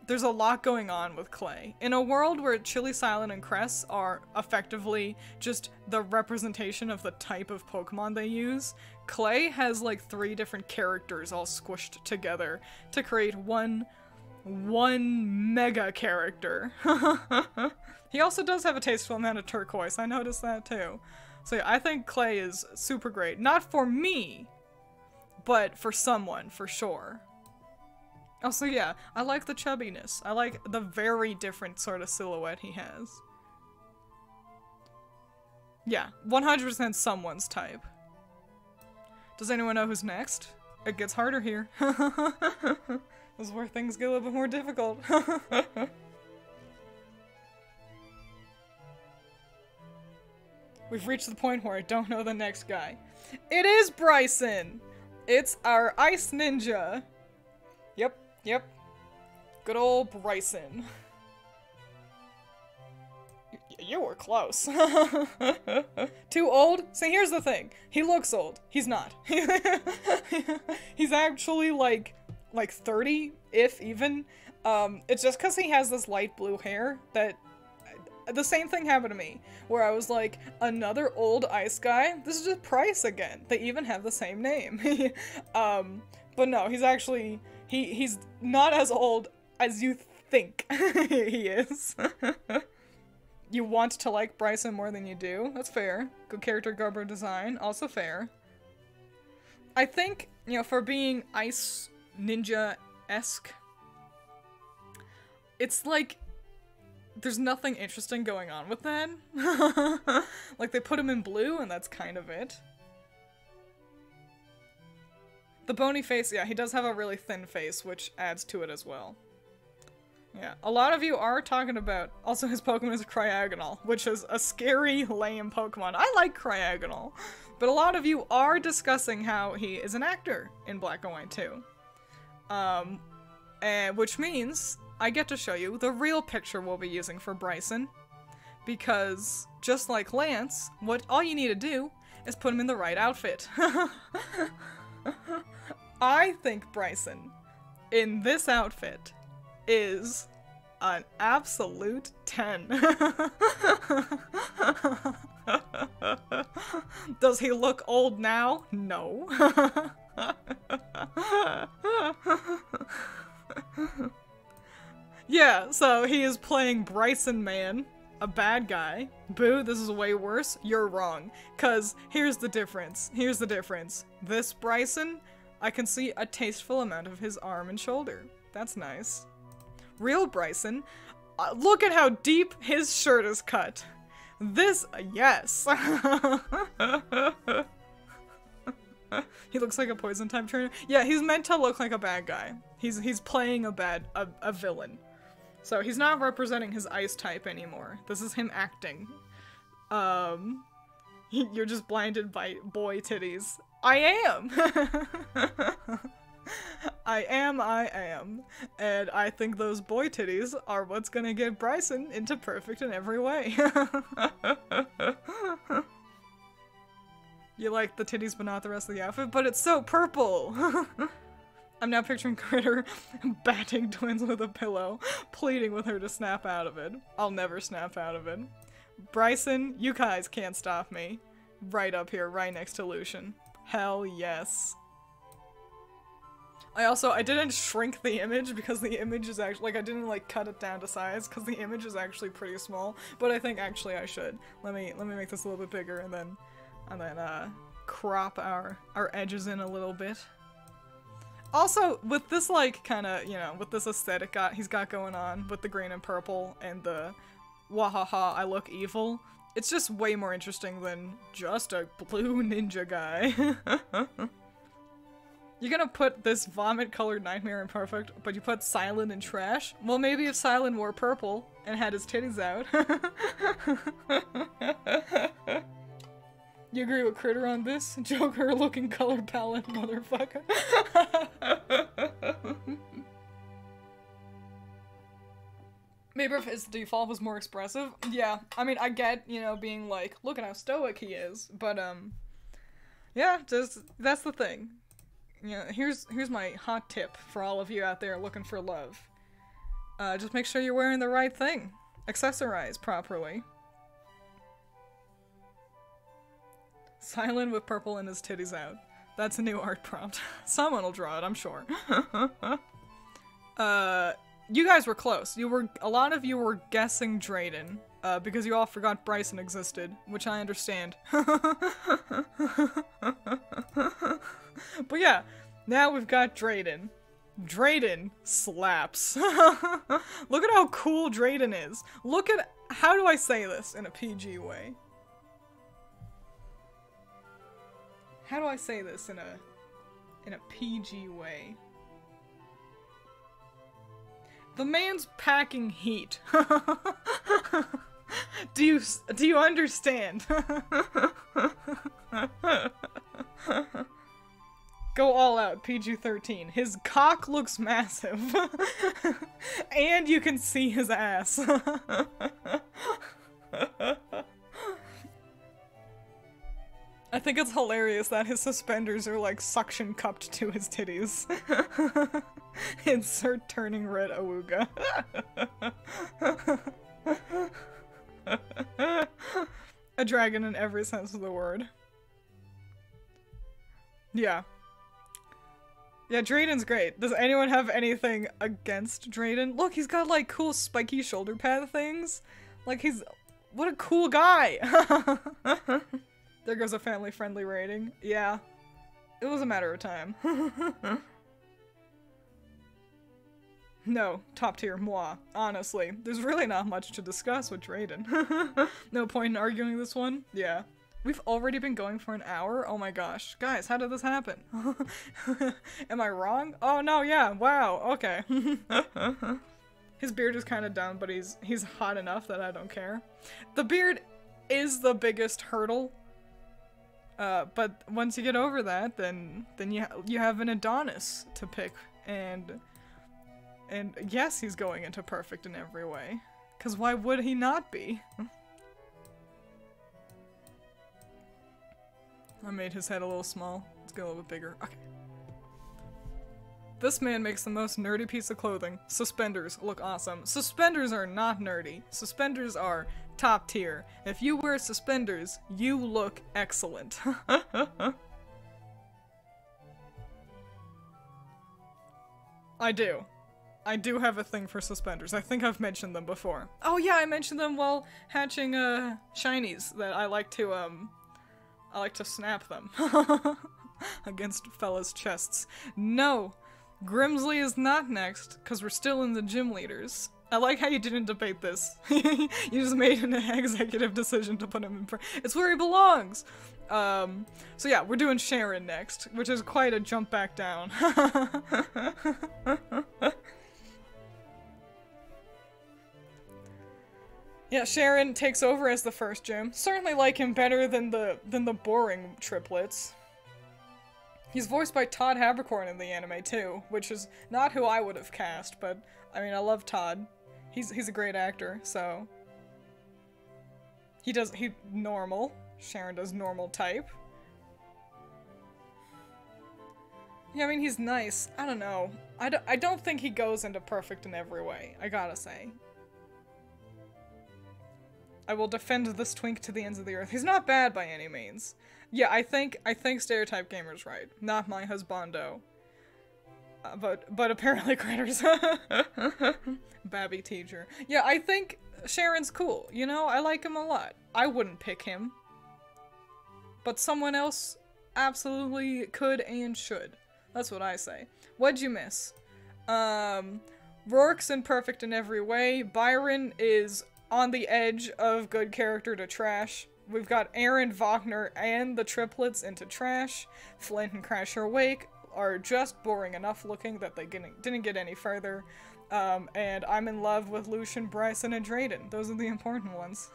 there's a lot going on with Clay. In a world where Chili, Silent, and Cress are effectively just the representation of the type of Pokemon they use, Clay has like 3 different characters all squished together to create one mega character. He also does have a tasteful amount of turquoise, I noticed that too. So yeah, I think Clay is super great. Not for me, but for someone, for sure. Also, yeah, I like the chubbiness. I like the very different sort of silhouette he has. Yeah, 100% someone's type. Does anyone know who's next? It gets harder here. This is where things get a little bit more difficult. We've reached the point where I don't know the next guy. It is Bryson! It's our ice ninja. Yep. Good old Bryson. You were close. Too old? See, here's the thing. He looks old. He's not. He's actually like 30, if even. It's just because he has this light blue hair that... The same thing happened to me, where I was like, another old ice guy? This is just Price again. They even have the same name. But no, he's actually... He's not as old as you think he is. You want to like Bryson more than you do. That's fair. Good character Garbo design. Also fair. I think, you know, for being ice ninja-esque, it's like there's nothing interesting going on with that. Like, they put him in blue and that's kind of it. The bony face, yeah, he does have a really thin face, which adds to it as well. Yeah, a lot of you are talking about, also his Pokemon is Cryogonal, which is a scary, lame Pokemon. I like Cryogonal, but a lot of you are discussing how he is an actor in Black and White too. And which means I get to show you the real picture we'll be using for Bryson, because just like Lance, all you need to do is put him in the right outfit. I think Bryson, in this outfit, is an absolute 10. Does he look old now? No. Yeah, so he is playing Bryson Man, a bad guy. Boo, this is way worse. You're wrong. 'Cause here's the difference. Here's the difference. This Bryson, I can see a tasteful amount of his arm and shoulder. That's nice. Real Bryson, look at how deep his shirt is cut. This, yes. He looks like a poison type trainer. Yeah, he's meant to look like a bad guy. He's playing a villain. So he's not representing his ice type anymore. This is him acting. You're just blinded by boy titties. I am! I am. And I think those boy titties are what's gonna get Bryson into perfect in every way. You like the titties but not the rest of the outfit? But it's so purple! I'm now picturing Critter batting Twiins with a pillow, pleading with her to snap out of it. I'll never snap out of it. Bryson, you guys can't stop me. Right up here, right next to Lucian. Hell yes. I didn't shrink the image because the image is actually, like, I didn't, like, cut it down to size because the image is actually pretty small, but I think actually I should. Let me make this a little bit bigger and then crop our edges in a little bit. Also, with this, like, kinda, you know, with this aesthetic he's got going on with the green and purple and the wahaha, I look evil, it's just way more interesting than just a blue ninja guy. You're gonna put this vomit-colored nightmare in perfect, but you put Silent in trash? Well, maybe if Silent wore purple and had his titties out. You agree with Critter on this? Joker-looking color palette, motherfucker. Maybe if his default was more expressive? Yeah, I mean, I get, you know, being like, look at how stoic he is, but, yeah, that's the thing. You know, here's my hot tip for all of you out there looking for love. Just make sure you're wearing the right thing. Accessorize properly. Silent with purple and his titties out. That's a new art prompt. Someone will draw it, I'm sure. You guys were close. A lot of you were guessing Draden, because you all forgot Bryson existed, which I understand. But yeah, now we've got Draden. Draden slaps. Look at how cool Draden is. Look at, how do I say this in a PG way? How do I say this in a PG way? The man's packing heat. Do you understand? Go all out, PG-13. His cock looks massive. And you can see his ass. I think it's hilarious that his suspenders are like suction cupped to his titties. Insert turning red awooga. A dragon in every sense of the word. Yeah. Yeah, Draden's great. Does anyone have anything against Draden? Look, he's got like cool spiky shoulder pad things. Like what a cool guy. There goes a family-friendly rating. Yeah. It was a matter of time. No, top tier, moi. Honestly, there's really not much to discuss with Draden. No point in arguing this one. Yeah. We've already been going for an hour? Oh my gosh. Guys, how did this happen? Am I wrong? Oh no, yeah, wow, okay. His beard is kind of dumb, but he's hot enough that I don't care. The beard is the biggest hurdle. But once you get over that, then you have an Adonis to pick, and yes, he's going into perfect in every way. 'Cause why would he not be? I made his head a little small. Let's go a little bit bigger. Okay. This man makes the most nerdy piece of clothing. Suspenders look awesome. Suspenders are not nerdy. Suspenders are top tier. If you wear suspenders, you look excellent. I do. I do have a thing for suspenders. I think I've mentioned them before. Oh yeah, I mentioned them while hatching shinies that I like to snap them against fellas' chests. No, Grimsley is not next, because we're still in the gym leaders. I like how you didn't debate this. You just made an executive decision to put him in it's where he belongs! So yeah, we're doing Sharon next, which is quite a jump back down. Yeah, Sharon takes over as the first gym. Certainly like him better than the boring triplets. He's voiced by Todd Habercorn in the anime too, which is not who I would have cast, but I mean I love Todd. He's a great actor, so he normal. Sharon does normal type. Yeah, I mean he's nice. I don't know. I don't think he goes into perfect in every way, I gotta say. I will defend this twink to the ends of the earth. He's not bad by any means. Yeah, I think Stereotype Gamer's right. Not my husbando. But apparently Critters. Babby teacher. Yeah, I think Sharon's cool. You know, I like him a lot. I wouldn't pick him. But someone else absolutely could and should. That's what I say. What'd you miss? Roark's imperfect in every way. Byron is on the edge of good character to trash. We've got Aaron, Wagner, and the triplets into trash. Flint and Crasher Wake are just boring enough looking that they didn't get any further. And I'm in love with Lucian, Bryson, and Draden. Those are the important ones.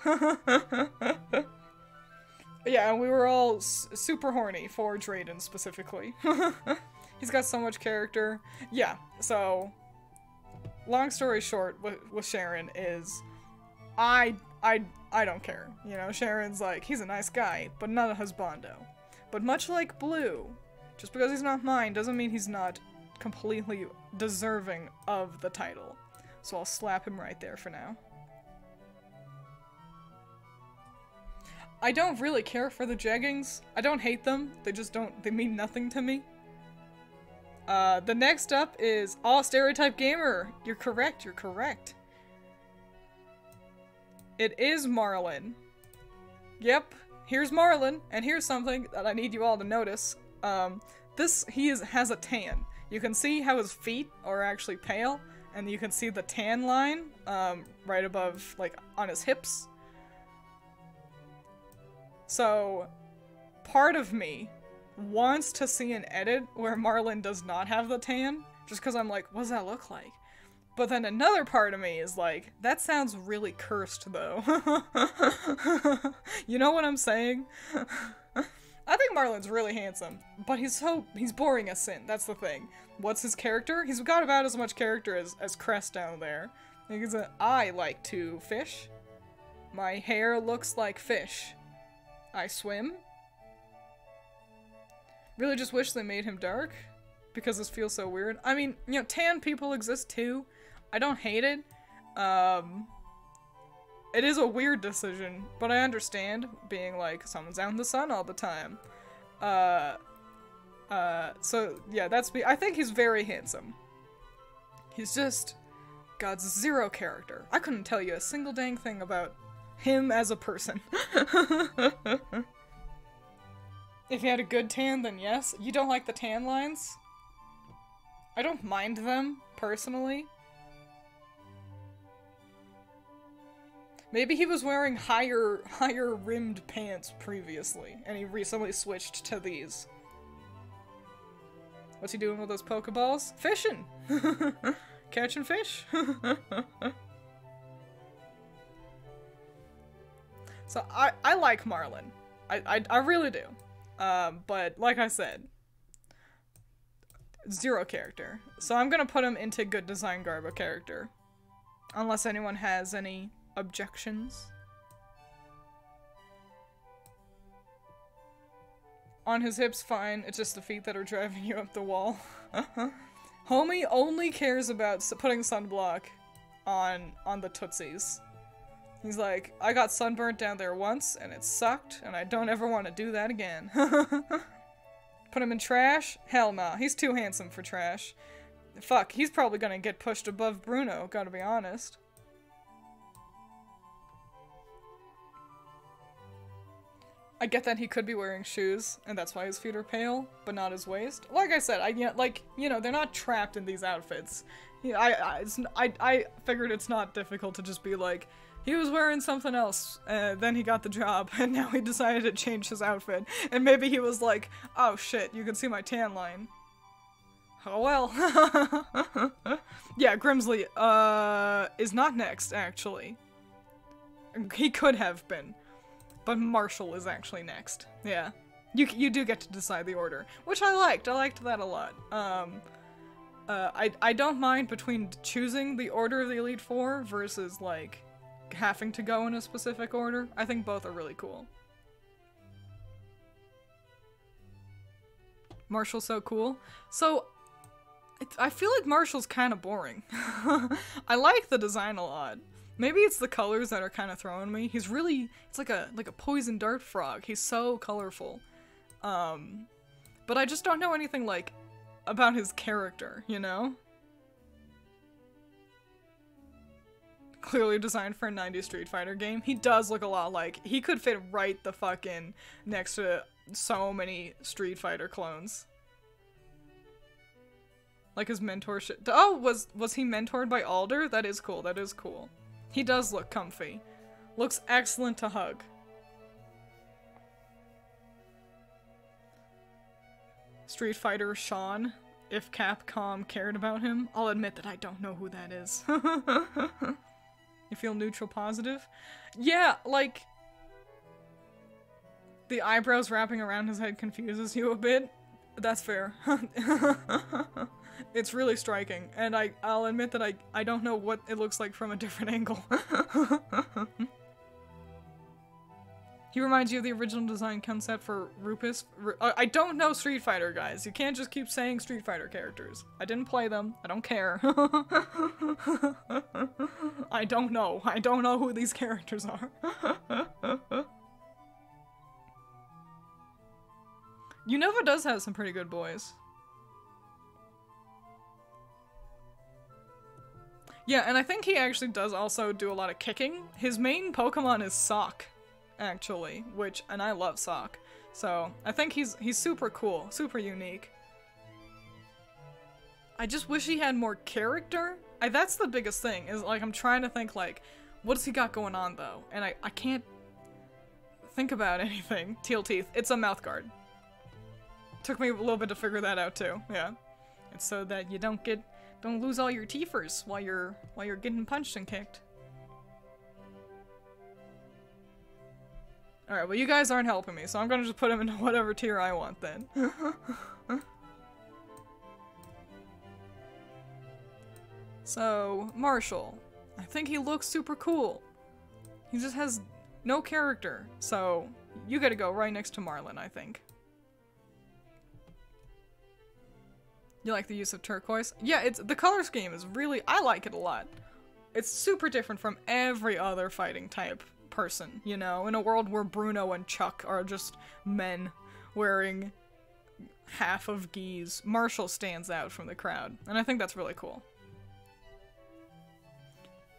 Yeah, and we were all super horny for Draden specifically. He's got so much character. Yeah, so long story short with Sharon is I don't care. You know, Sharon's like, he's a nice guy, but not a husbando. But much like Blue, just because he's not mine doesn't mean he's not completely deserving of the title. So I'll slap him right there for now. I don't really care for the jeggings. I don't hate them. They mean nothing to me. The next up is Stereotype Gamer. You're correct. It is Marlin. Yep, here's Marlin, and here's something that I need you all to notice. He has a tan. You can see how his feet are actually pale, and you can see the tan line, right above, like, on his hips. So, part of me wants to see an edit where Marlin does not have the tan, just because I'm like, what does that look like? But then another part of me is like, that sounds really cursed, though. You know what I'm saying? I think Marlin's really handsome, but he's boring as sin, that's the thing. What's his character? He's got about as much character as Crest down there. I like to fish. My hair looks like fish. I swim. Really just wish they made him dark, because this feels so weird. I mean, you know, tan people exist too. I don't hate it. It is a weird decision, but I understand being like, someone's out in the sun all the time. So yeah, that's me. I think he's very handsome. He's just got zero character. I couldn't tell you a single dang thing about him as a person. If he had a good tan, then yes. You don't like the tan lines? I don't mind them, personally. Maybe he was wearing higher rimmed pants previously, and he recently switched to these. What's he doing with those Pokeballs? Fishing! Catching fish! So, I like Marlin. I really do. But, like I said, zero character. So I'm gonna put him into good design garb of character. Unless anyone has any objections. On his hips, fine. It's just the feet that are driving you up the wall. Homie only cares about putting sunblock on the tootsies. He's like, I got sunburnt down there once, and it sucked, and I don't ever want to do that again. Put him in trash? Hell nah, he's too handsome for trash. Fuck, he's probably gonna get pushed above Bruno, gotta be honest. I get that he could be wearing shoes, and that's why his feet are pale, but not his waist. Like I said, they're not trapped in these outfits. I figured it's not difficult to just be like, he was wearing something else, then he got the job, and now he decided to change his outfit. And maybe he was like, oh shit, you can see my tan line. Oh well. Yeah, Grimsley, is not next, actually. He could have been. But Marshall is actually next. Yeah. You do get to decide the order, which I liked. I liked that a lot. I don't mind between choosing the order of the Elite Four versus, like, having to go in a specific order. I think both are really cool. Marshall's so cool. So, I feel like Marshall's kind of boring. I like the design a lot. Maybe it's the colors that are kind of throwing me. He's really, it's like a poison dart frog. He's so colorful. But I just don't know anything, like, about his character, you know? Clearly designed for a 90s Street Fighter game. He does look a lot like, he could fit right the fuck in next to so many Street Fighter clones. Like his mentorship. Oh, was he mentored by Alder? That is cool, that is cool. He does look comfy. Looks excellent to hug. Street Fighter Sean. If Capcom cared about him. I'll admit that I don't know who that is. You feel neutral positive? Yeah, like... the eyebrows wrapping around his head confuses you a bit. That's fair. It's really striking, and I'll admit that I don't know what it looks like from a different angle. He reminds you of the original design concept for Rupus. I don't know Street Fighter, guys. You can't just keep saying Street Fighter characters. I didn't play them. I don't care. I don't know. I don't know who these characters are. Unova does have some pretty good boys. Yeah, and I think he actually does also do a lot of kicking. His main Pokemon is Sock, actually, and I love Sock. So, I think he's super cool, super unique. I just wish he had more character. That's the biggest thing, is like I'm trying to think like, what does he got going on though? And I can't think about anything. Teal teeth. It's a mouth guard. Took me a little bit to figure that out too, yeah. It's so that you don't lose all your teethers while you're getting punched and kicked. Alright, well you guys aren't helping me, so I'm gonna just put him into whatever tier I want then. So, Marshall. I think he looks super cool. He just has no character, so you gotta go right next to Marlin, I think. You like the use of turquoise? Yeah, the color scheme is really, I like it a lot. It's super different from every other fighting type person, you know, in a world where Bruno and Chuck are just men wearing half of gis. Marshall stands out from the crowd, and I think that's really cool.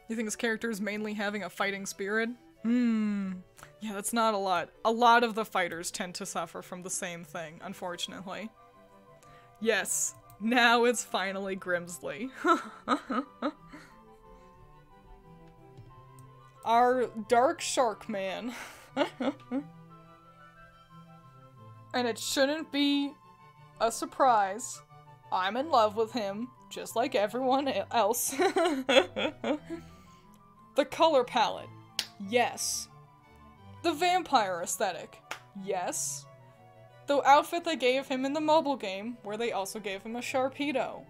You think his character is mainly having a fighting spirit? Yeah, that's not a lot. A lot of the fighters tend to suffer from the same thing, unfortunately. Yes. Now it's finally Grimsley. Our dark shark man. And it shouldn't be a surprise. I'm in love with him, just like everyone else. The color palette. Yes. The vampire aesthetic. Yes. The outfit they gave him in the mobile game, where they also gave him a Sharpedo.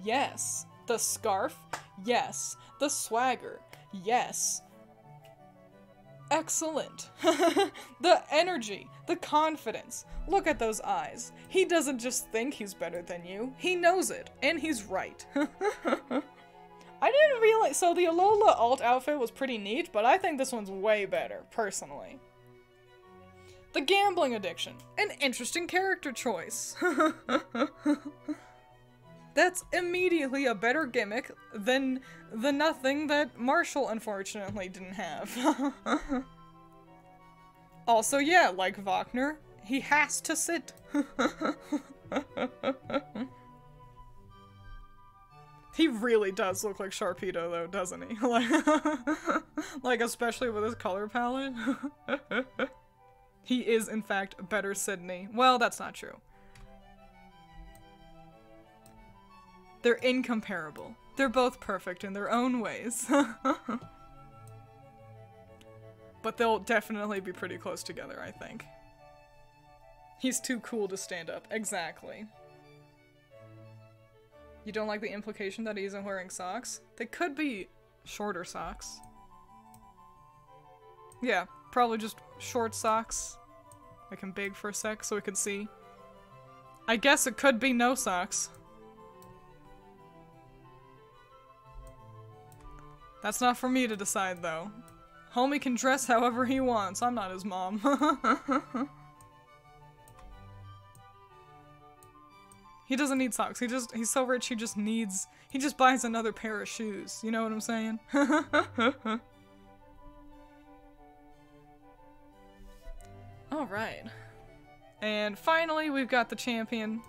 Yes. The scarf. Yes. The swagger. Yes. Excellent. The energy. The confidence. Look at those eyes. He doesn't just think he's better than you. He knows it. And he's right. I didn't realize- so the Alola alt outfit was pretty neat, but I think this one's way better, personally. The gambling addiction. An interesting character choice. That's immediately a better gimmick than the nothing that Marshall unfortunately didn't have. Also, yeah, like Wagner, he has to sit. He really does look like Sharpedo though, doesn't he? Like especially with his color palette. He is, in fact, better Sydney. Well, that's not true. They're incomparable. They're both perfect in their own ways. But they'll definitely be pretty close together, I think. He's too cool to stand up. Exactly. You don't like the implication that he isn't wearing socks? They could be shorter socks. Yeah. Probably just short socks. I can beg for a sec so we can see. I guess it could be no socks. That's not for me to decide though. Homie can dress however he wants. I'm not his mom. He doesn't need socks. He's so rich he just buys another pair of shoes. You know what I'm saying? Alright. And finally, we've got the champion.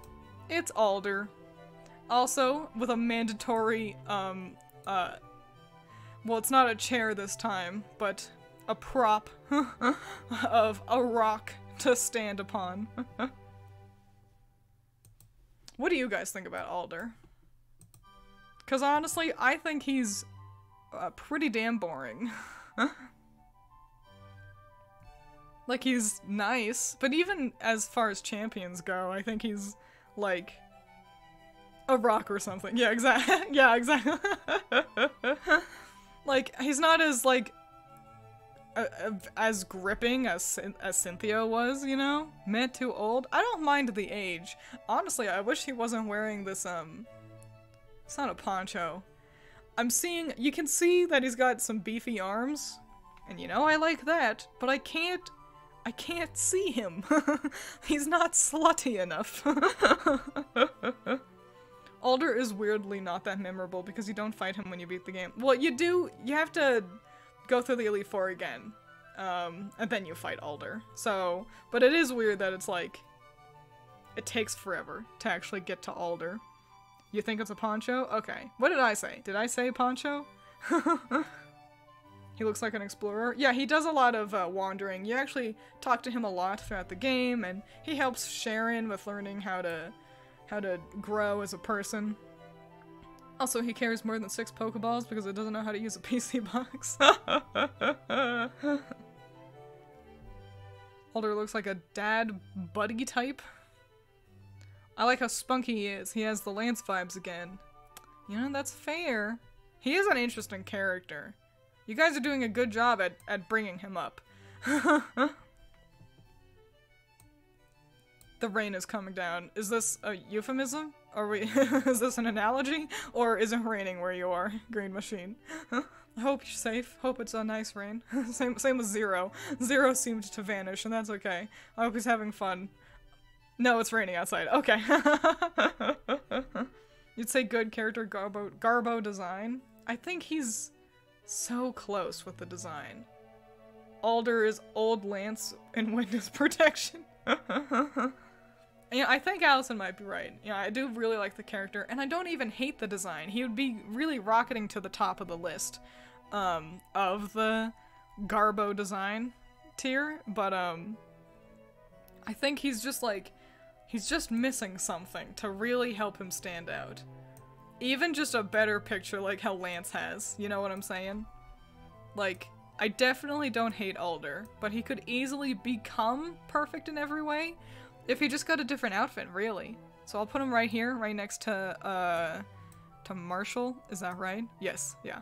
It's Alder. Also, with a mandatory, well, it's not a chair this time, but a prop of a rock to stand upon. What do you guys think about Alder? Because honestly, I think he's pretty damn boring. Like, he's nice, but even as far as champions go, I think he's, like, a rock or something. Yeah, exactly. Yeah, exactly. Like, he's not as, like, as gripping as Cynthia was, you know? Meh, too old. I don't mind the age. Honestly, I wish he wasn't wearing this, it's not a poncho. You can see that he's got some beefy arms, and you know I like that, but I can't see him. He's not slutty enough. Alder is weirdly not that memorable because you don't fight him when you beat the game. Well, you do, you have to go through the Elite Four again, and then you fight Alder. So, but it is weird that it's like, it takes forever to actually get to Alder. You think it's a poncho? Okay. What did I say? Did I say poncho? He looks like an explorer. Yeah, he does a lot of wandering. You actually talk to him a lot throughout the game, and he helps Sharon with learning how to grow as a person. Also, he carries more than 6 Pokeballs because it doesn't know how to use a PC box. Alder looks like a dad buddy type. I like how spunky he is. He has the Lance vibes again. You know, that's fair. He is an interesting character. You guys are doing a good job at bringing him up. The rain is coming down. Is this a euphemism? Is this an analogy? Or is it raining where you are, Green Machine? I hope you're safe. Hope it's a nice rain. Same with Zero. Zero seemed to vanish, and that's okay. I hope he's having fun. No, it's raining outside. Okay. You'd say good character Garbo design? I think he's so close with the design. Alder is old Lance in witness protection. Yeah, I think Allison might be right. Yeah, I do really like the character, and I don't even hate the design. He would be really rocketing to the top of the list of the Garbo design tier, but I think he's just like, he's just missing something to really help him stand out. Even just a better picture like how Lance has, you know what I'm saying? Like, I definitely don't hate Alder, but he could easily become perfect in every way if he just got a different outfit, really. So I'll put him right here, right next to Marshall. Is that right? Yes, yeah.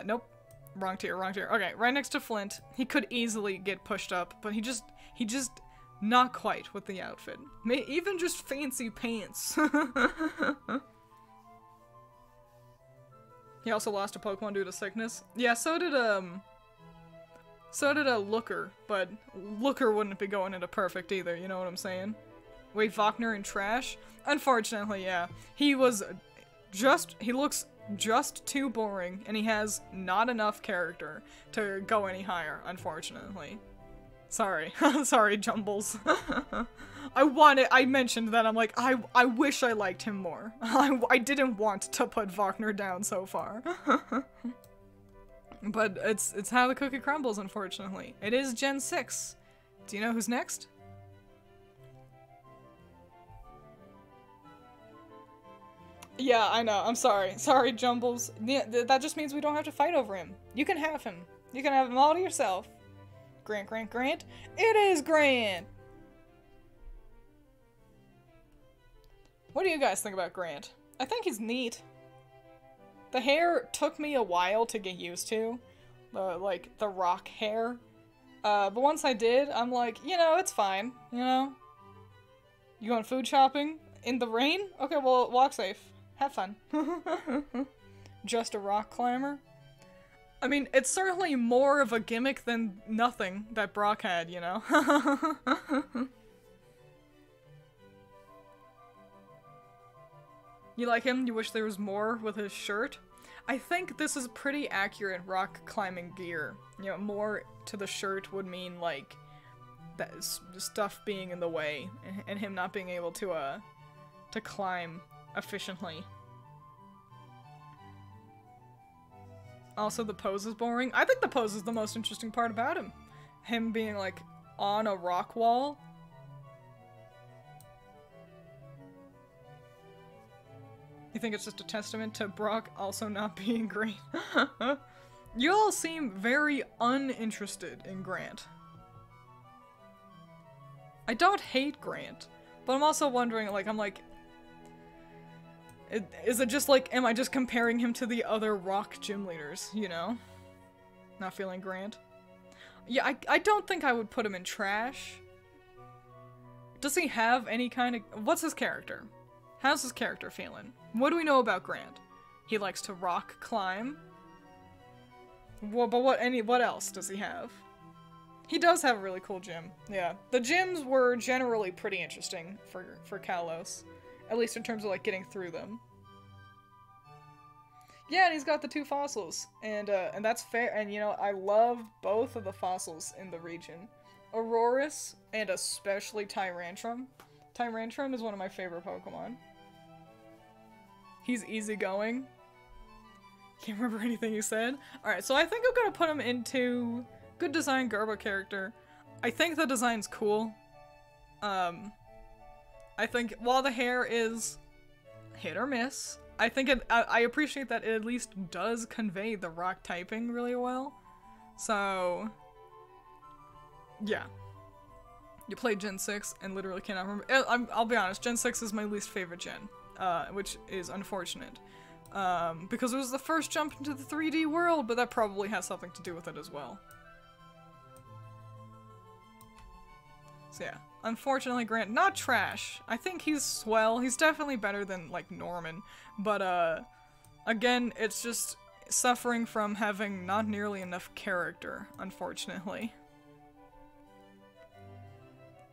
Nope. Wrong tier, wrong tier. Okay, right next to Flint. He could easily get pushed up, but he just not quite with the outfit. Even just fancy pants. He also lost a Pokemon due to sickness. Yeah, so did a Looker, but Looker wouldn't be going into perfect either, you know what I'm saying? Wait, Wagner in trash? Unfortunately, yeah. He looks just too boring, and he has not enough character to go any higher, unfortunately. Sorry. Sorry, Jumbles. I mentioned that I'm like, I wish I liked him more. I didn't want to put Wagner down so far. But it's how the cookie crumbles, unfortunately. It is Gen 6. Do you know who's next? Yeah, I know. I'm sorry. Sorry, Jumbles. That just means we don't have to fight over him. You can have him. You can have him all to yourself. Grant, Grant, Grant. It is Grant! What do you guys think about Grant? I think he's neat. The hair took me a while to get used to. Like, the rock hair. But once I did, I'm like, you know, it's fine. You know? You going food shopping? In the rain? Okay, well, walk safe. Have fun. Just a rock climber? I mean, it's certainly more of a gimmick than nothing that Brock had, you know? You like him? You wish there was more with his shirt? I think this is pretty accurate rock climbing gear. You know, more to the shirt would mean, like, that stuff being in the way, and him not being able to climb efficiently. Also, the pose is boring. I think the pose is the most interesting part about him. Him being, like, on a rock wall. You think it's just a testament to Brock also not being great? You all seem very uninterested in Grant. I don't hate Grant, but I'm also wondering, like, is it just like, am I just comparing him to the other rock gym leaders, you know? Not feeling Grant? Yeah, I don't think I would put him in trash. Does he have any kind of... What's his character? How's his character feeling? What do we know about Grant? He likes to rock climb. Well, but what else does he have? He does have a really cool gym. Yeah. The gyms were generally pretty interesting for Kalos. At least in terms of, like, getting through them. Yeah, and he's got the 2 fossils. And that's fair. And, you know, I love both of the fossils in the region. Aurorus, and especially Tyrantrum. Tyrantrum is one of my favorite Pokemon. He's easygoing. Can't remember anything you said. Alright, so I think I'm gonna put him into good design Garbo character. I think the design's cool. I think while the hair is hit or miss, I think I appreciate that it at least does convey the rock typing really well. So, yeah. You played Gen 6 and literally cannot remember. I'll be honest, Gen 6 is my least favorite gen, which is unfortunate. Because it was the first jump into the 3D world, but that probably has something to do with it as well. So yeah, unfortunately Grant, not trash. I think he's swell. He's definitely better than, like, Norman. But, again, it's just suffering from having not nearly enough character, unfortunately.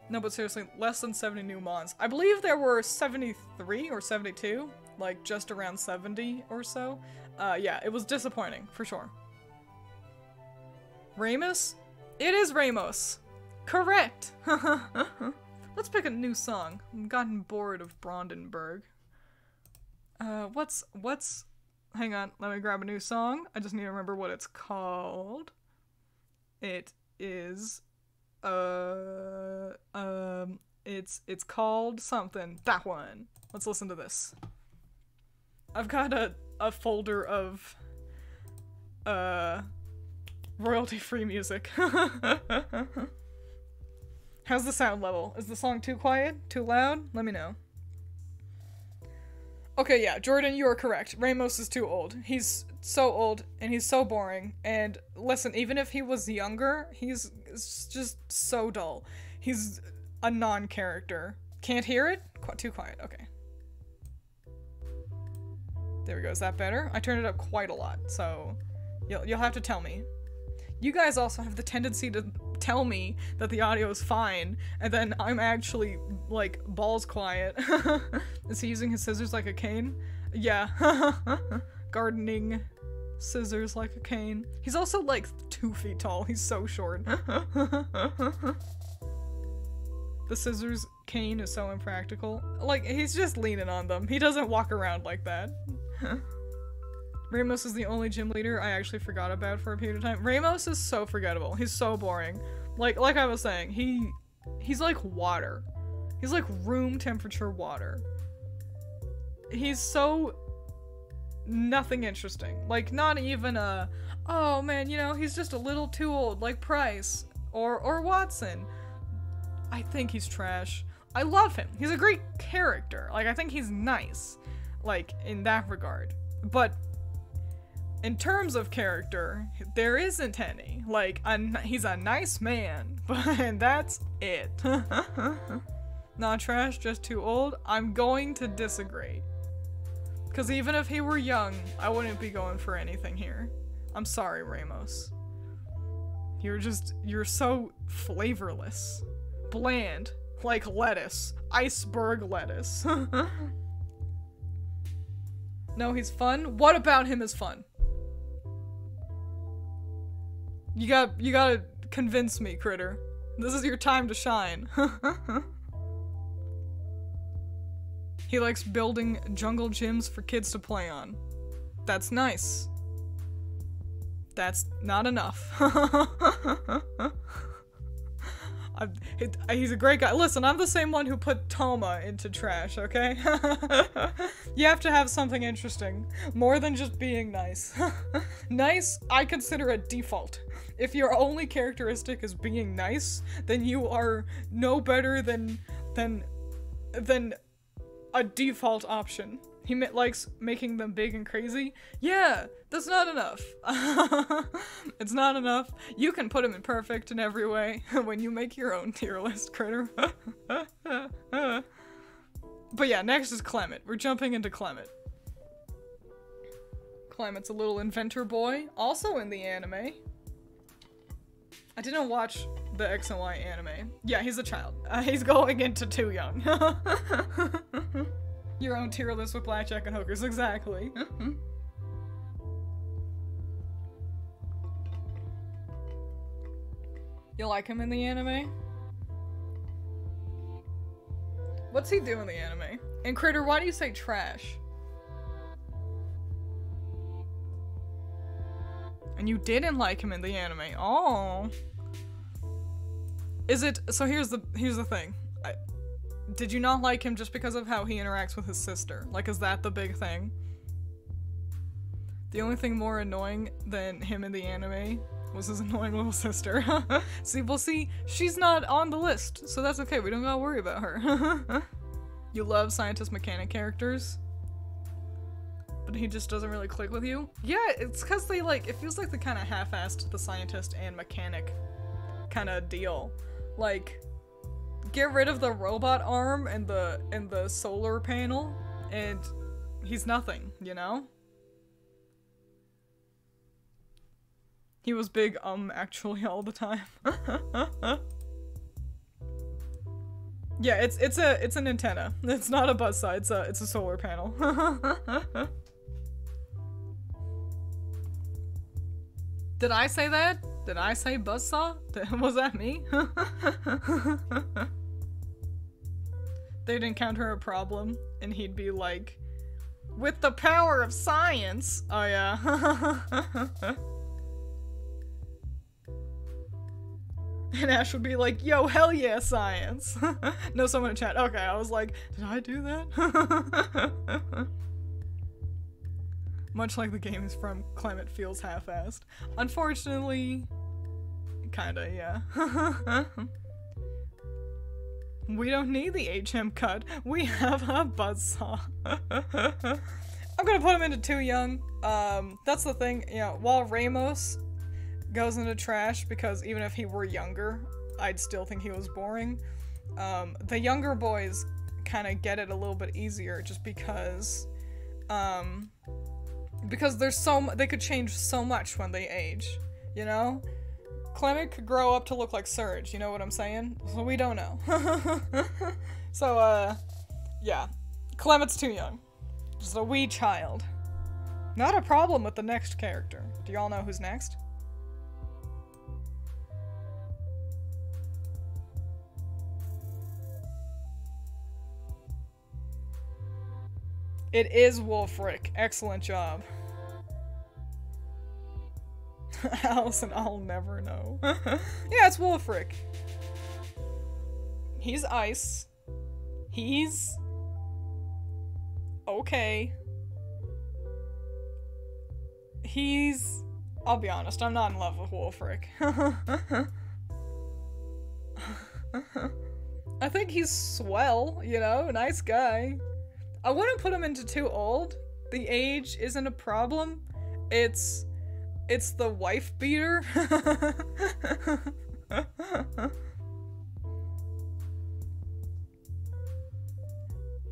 No, but seriously, less than 70 new mons. I believe there were 73 or 72, like just around 70 or so. Yeah, it was disappointing, for sure. Ramos? It is Ramos! Correct! Let's pick a new song. I've gotten bored of Brandenburg. Hang on, let me grab a new song. I just need to remember what it's called. It is... it's called something. That one. Let's listen to this. I've got a folder of, royalty-free music. How's the sound level? Is the song too quiet? Too loud? Let me know. Okay, yeah, Jordan, you are correct. Ramos is too old. He's so old, and he's so boring, and listen, even if he was younger, he's just so dull. He's a non-character. Can't hear it? Too quiet, okay. There we go, is that better? I turned it up quite a lot, so you'll have to tell me. You guys also have the tendency to tell me that the audio is fine, and then I'm actually, like, balls quiet. Is he using his scissors like a cane? Yeah. Gardening scissors like a cane. He's also, like, 2 feet tall. He's so short. The scissors cane is so impractical. Like, he's just leaning on them. He doesn't walk around like that. Ramos is the only gym leader I actually forgot about for a period of time. Ramos is so forgettable. He's so boring. Like I was saying, he's like water. He's like room temperature water. He's so nothing interesting. Like, not even a, oh man, you know, he's just a little too old, like Price or Watson. I think he's trash. I love him. He's a great character. Like, I think he's nice, like, in that regard. But in terms of character, there isn't any. Like, he's a nice man, but that's it. Not trash, just too old? I'm going to disagree. Because even if he were young, I wouldn't be going for anything here. I'm sorry, Ramos. You're so flavorless. Bland. Like lettuce. Iceberg lettuce. No, he's fun? What about him is fun? You gotta convince me, Critter. This is your time to shine. He likes building jungle gyms for kids to play on. That's nice. That's not enough. He's a great guy. Listen, I'm the same one who put Toma into trash, okay? You have to have something interesting. More than just being nice. Nice, I consider a default. If your only characteristic is being nice, then you are no better than a default option. He likes making them big and crazy. Yeah, that's not enough. It's not enough. You can put him in perfect in every way when you make your own tier list, Critter. But yeah, next is Clement. We're jumping into Clement. Clement's a little inventor boy, also in the anime. I didn't watch the X and Y anime. Yeah, he's a child. He's going into too young. Your own tier list with blackjack and hookers, exactly. You like him in the anime? What's he do in the anime? And Critter, why do you say trash? And you didn't like him in the anime. Oh. Is it, so here's the thing. Did you not like him just because of how he interacts with his sister? Like, is that the big thing? The only thing more annoying than him in the anime was his annoying little sister. See, she's not on the list, so that's okay, we don't gotta worry about her. You love scientist mechanic characters? But he just doesn't really click with you? Yeah, it's cause they it feels like they kinda half-assed the scientist and mechanic kinda deal. Like, get rid of the robot arm and the solar panel, and he's nothing, you know? He was big, actually all the time. Yeah, it's an antenna. It's not a buzzsaw, it's a solar panel. Did I say that? Did I say buzzsaw? Was that me? They'd encounter a problem, and he'd be like, with the power of science! Oh yeah. And Ash would be like, yo, hell yeah, science! No, someone in chat. Okay, I was like, did I do that? Much like the game is from, Clement feels half-assed. Unfortunately, kinda, yeah. We don't need the HM cut. We have a buzzsaw. I'm gonna put him into too young. That's the thing, you know, while Ramos goes into trash because even if he were younger, I'd still think he was boring. The younger boys kind of get it a little bit easier just because there's they could change so much when they age, you know? Clement could grow up to look like Surge, you know what I'm saying? So we don't know. So, yeah. Clement's too young. Just a wee child. Not a problem with the next character. Do y'all know who's next? It is Wolfric. Excellent job. Allison, I'll never know. Yeah, it's Wolfric. He's ice. He's okay. I'll be honest, I'm not in love with Wolfric. I think he's swell, you know, nice guy. I wouldn't put him into too old. The age isn't a problem. It's the wife beater.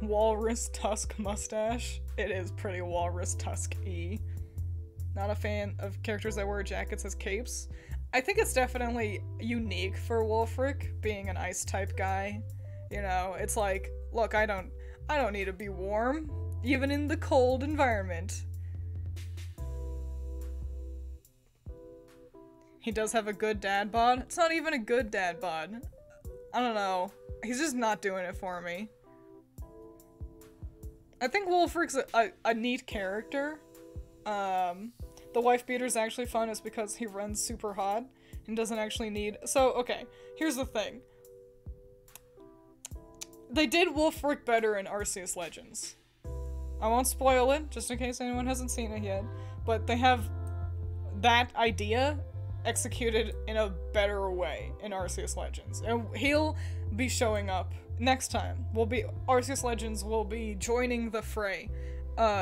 Walrus tusk mustache. It is pretty walrus tusk-y. Not a fan of characters that wear jackets as capes. I think it's definitely unique for Wolfric being an ice type guy. You know, it's like, look, I don't need to be warm. even in the cold environment. He does have a good dad bod. It's not even a good dad bod. I don't know. He's just not doing it for me. I think Wolfrick's a neat character. The wife beater's actually fun is because he runs super hot and doesn't actually need- So, okay, here's the thing. They did Wolfrick better in Arceus Legends. I won't spoil it, just in case anyone hasn't seen it yet, but they have that idea executed in a better way in Arceus Legends. And he'll be showing up next time. Arceus Legends will be joining the fray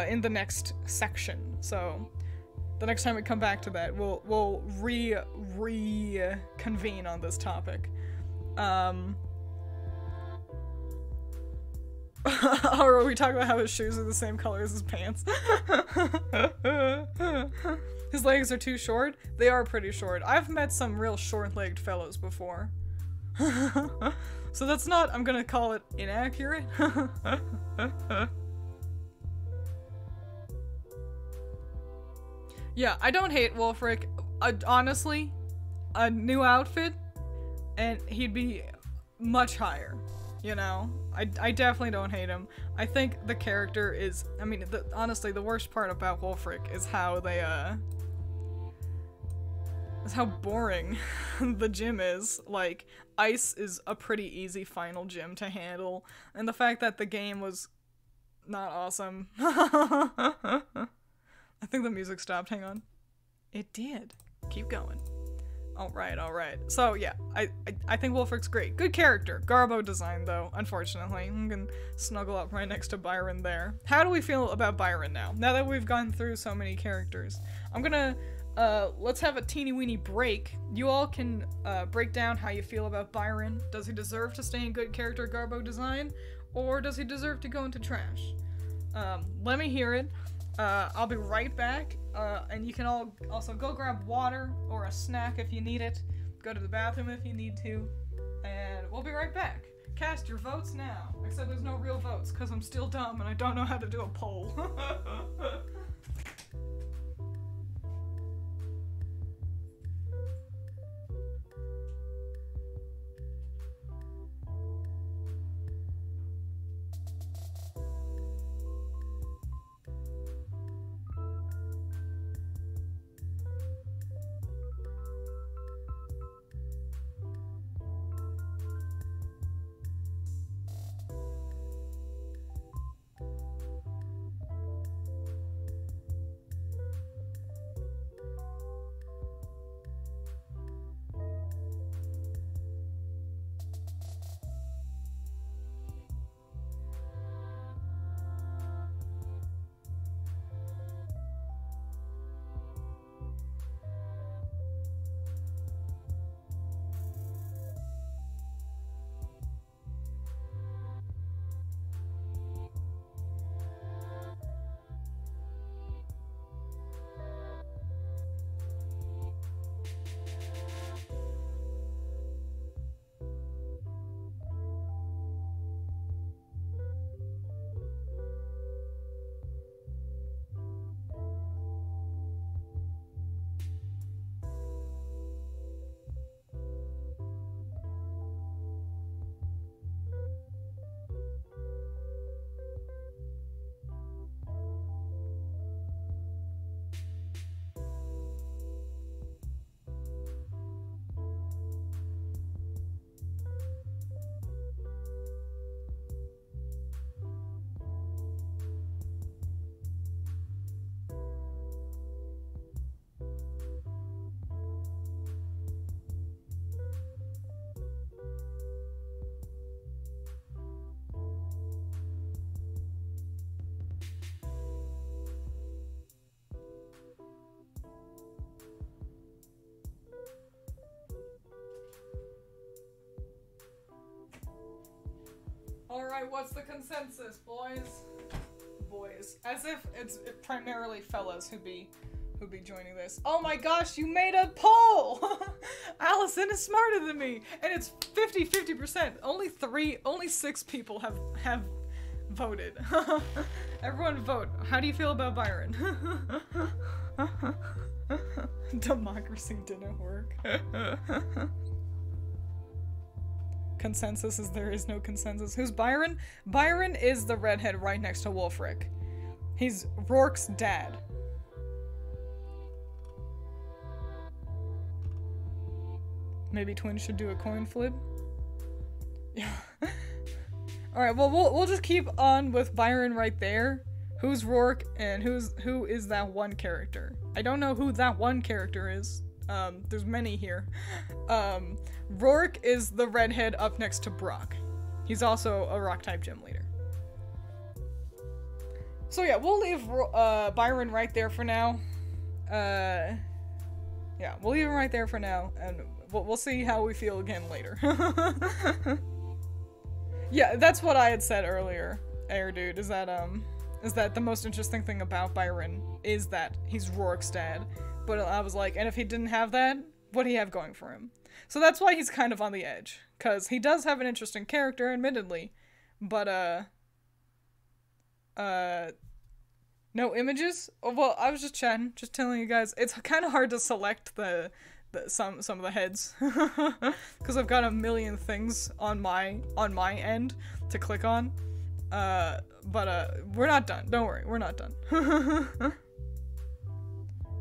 in the next section. So the next time we come back to that, we'll reconvene on this topic. Or are we talking about how his shoes are the same color as his pants? His legs are too short? They are pretty short. I've met some real short-legged fellows before. So that's not, I'm gonna call it inaccurate. Yeah, I don't hate Wolfrick. Honestly, a new outfit, and he'd be much higher, you know? I definitely don't hate him. I think the character is, I mean, honestly, the worst part about Wolfrick is how they, is how boring the gym is. Like, Ice is a pretty easy final gym to handle, and the fact that the game was not awesome. I think the music stopped, hang on. It did. Keep going. Alright, alright. So, yeah, I think Wolfrick's great. Good character. Garbo design, though, unfortunately. I'm gonna snuggle up right next to Byron there. How do we feel about Byron now? Now that we've gone through so many characters. I'm gonna, let's have a teeny-weeny break. You all can, break down how you feel about Byron. Does he deserve to stay in good character Garbo design? Or does he deserve to go into trash? Let me hear it. I'll be right back, and you can all also go grab water or a snack if you need it, go to the bathroom if you need to, and we'll be right back. Cast your votes now, except there's no real votes, because I'm still dumb and I don't know how to do a poll. Alright, what's the consensus, boys? Boys. As if it's primarily fellas who'd be joining this. Oh my gosh, you made a poll! Allison is smarter than me! And it's 50-50%. Only 6 people have Voted. Everyone vote. How do you feel about Byron? Democracy didn't work. Consensus is there is no consensus. Who's Byron? Byron is the redhead right next to Wolfric. He's Roark's dad. Maybe Twiins should do a coin flip. Yeah. All right. Well, we'll just keep on with Byron right there. Who's Roark and who is that one character? I don't know who that one character is. There's many here. Roark is the redhead up next to Brock. He's also a rock type gym leader. So yeah, we'll leave Byron right there for now. Yeah, we'll leave him right there for now, and we'll see how we feel again later. Yeah, that's what I had said earlier, Air Dude, is that the most interesting thing about Byron is that he's Roark's dad. But I was like, and if he didn't have that, what do he have going for him? So that's why he's kind of on the edge. Because he does have an interesting character, admittedly. But, no images? Oh, well, I was just chatting, just telling you guys. It's kind of hard to select some of the heads. Because I've got a million things on my end to click on. But we're not done. Don't worry, we're not done.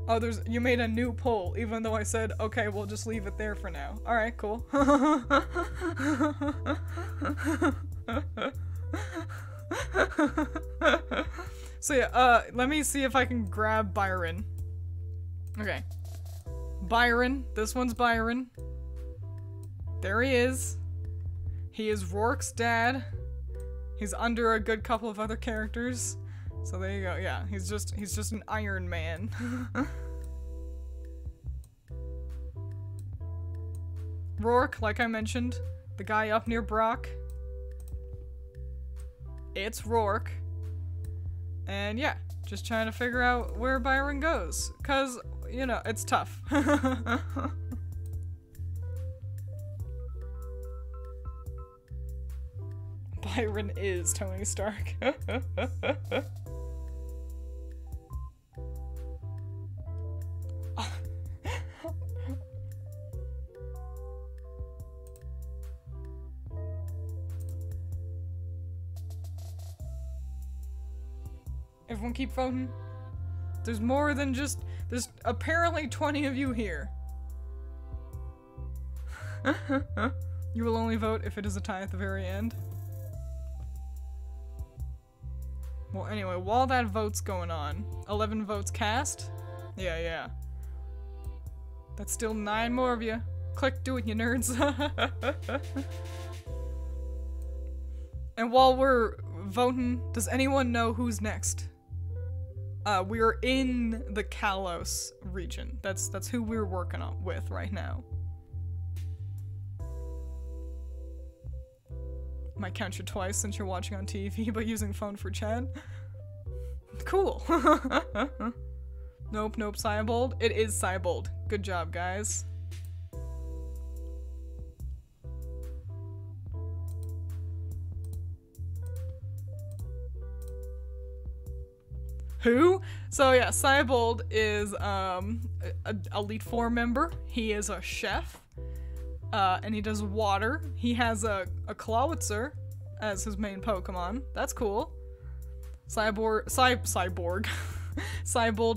Oh, you made a new poll, even though I said, okay, we'll just leave it there for now. Alright, cool. So yeah, let me see if I can grab Byron. Okay. Byron, this one's Byron. There he is. He is Roark's dad. He's under a good couple of other characters. So there you go. Yeah, he's just an Iron Man. Roark, like I mentioned, the guy up near Brock. It's Roark. And yeah, just trying to figure out where Byron goes. 'Cause, you know, it's tough. Byron is Tony Stark. Everyone keep voting. There's more than just... There's apparently 20 of you here. You will only vote if it is a tie at the very end. Well, anyway, while that vote's going on, 11 votes cast? Yeah. That's still 9 more of you. Click, do it, you nerds. And while we're voting, does anyone know who's next? We're in the Kalos region. That's who we're working on with right now. Might count you twice since you're watching on TV but using phone for chat. Cool. Nope, Cybold. It is Cybold. Good job, guys. Who? So yeah, Cybold is an Elite Four member. He is a chef. And he does water. He has a Clawitzer as his main Pokemon. That's cool. Cybold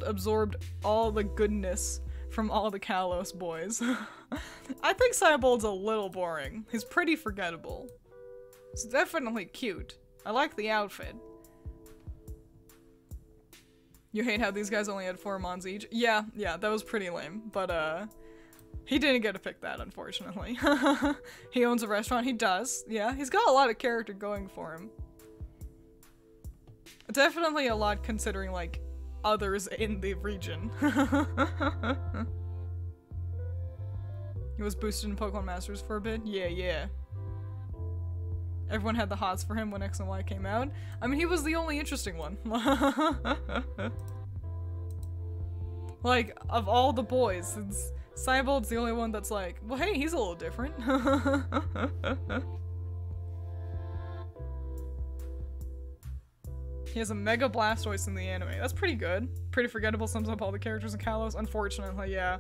absorbed all the goodness from all the Kalos boys. I think Cybold's a little boring. He's pretty forgettable. He's definitely cute. I like the outfit. You hate how these guys only had 4 Mons each? Yeah, that was pretty lame. But, he didn't get to pick that, unfortunately. He owns a restaurant. He does. Yeah, he's got a lot of character going for him. Definitely a lot considering, like, others in the region. He was boosted in Pokemon Masters for a bit? Yeah. Everyone had the hots for him when X and Y came out. I mean, he was the only interesting one. Like, of all the boys, Cybold's the only one that's like, well, hey, he's a little different. He has a Mega Blastoise in the anime. That's pretty good. Pretty forgettable, sums up all the characters in Kalos. Unfortunately, yeah.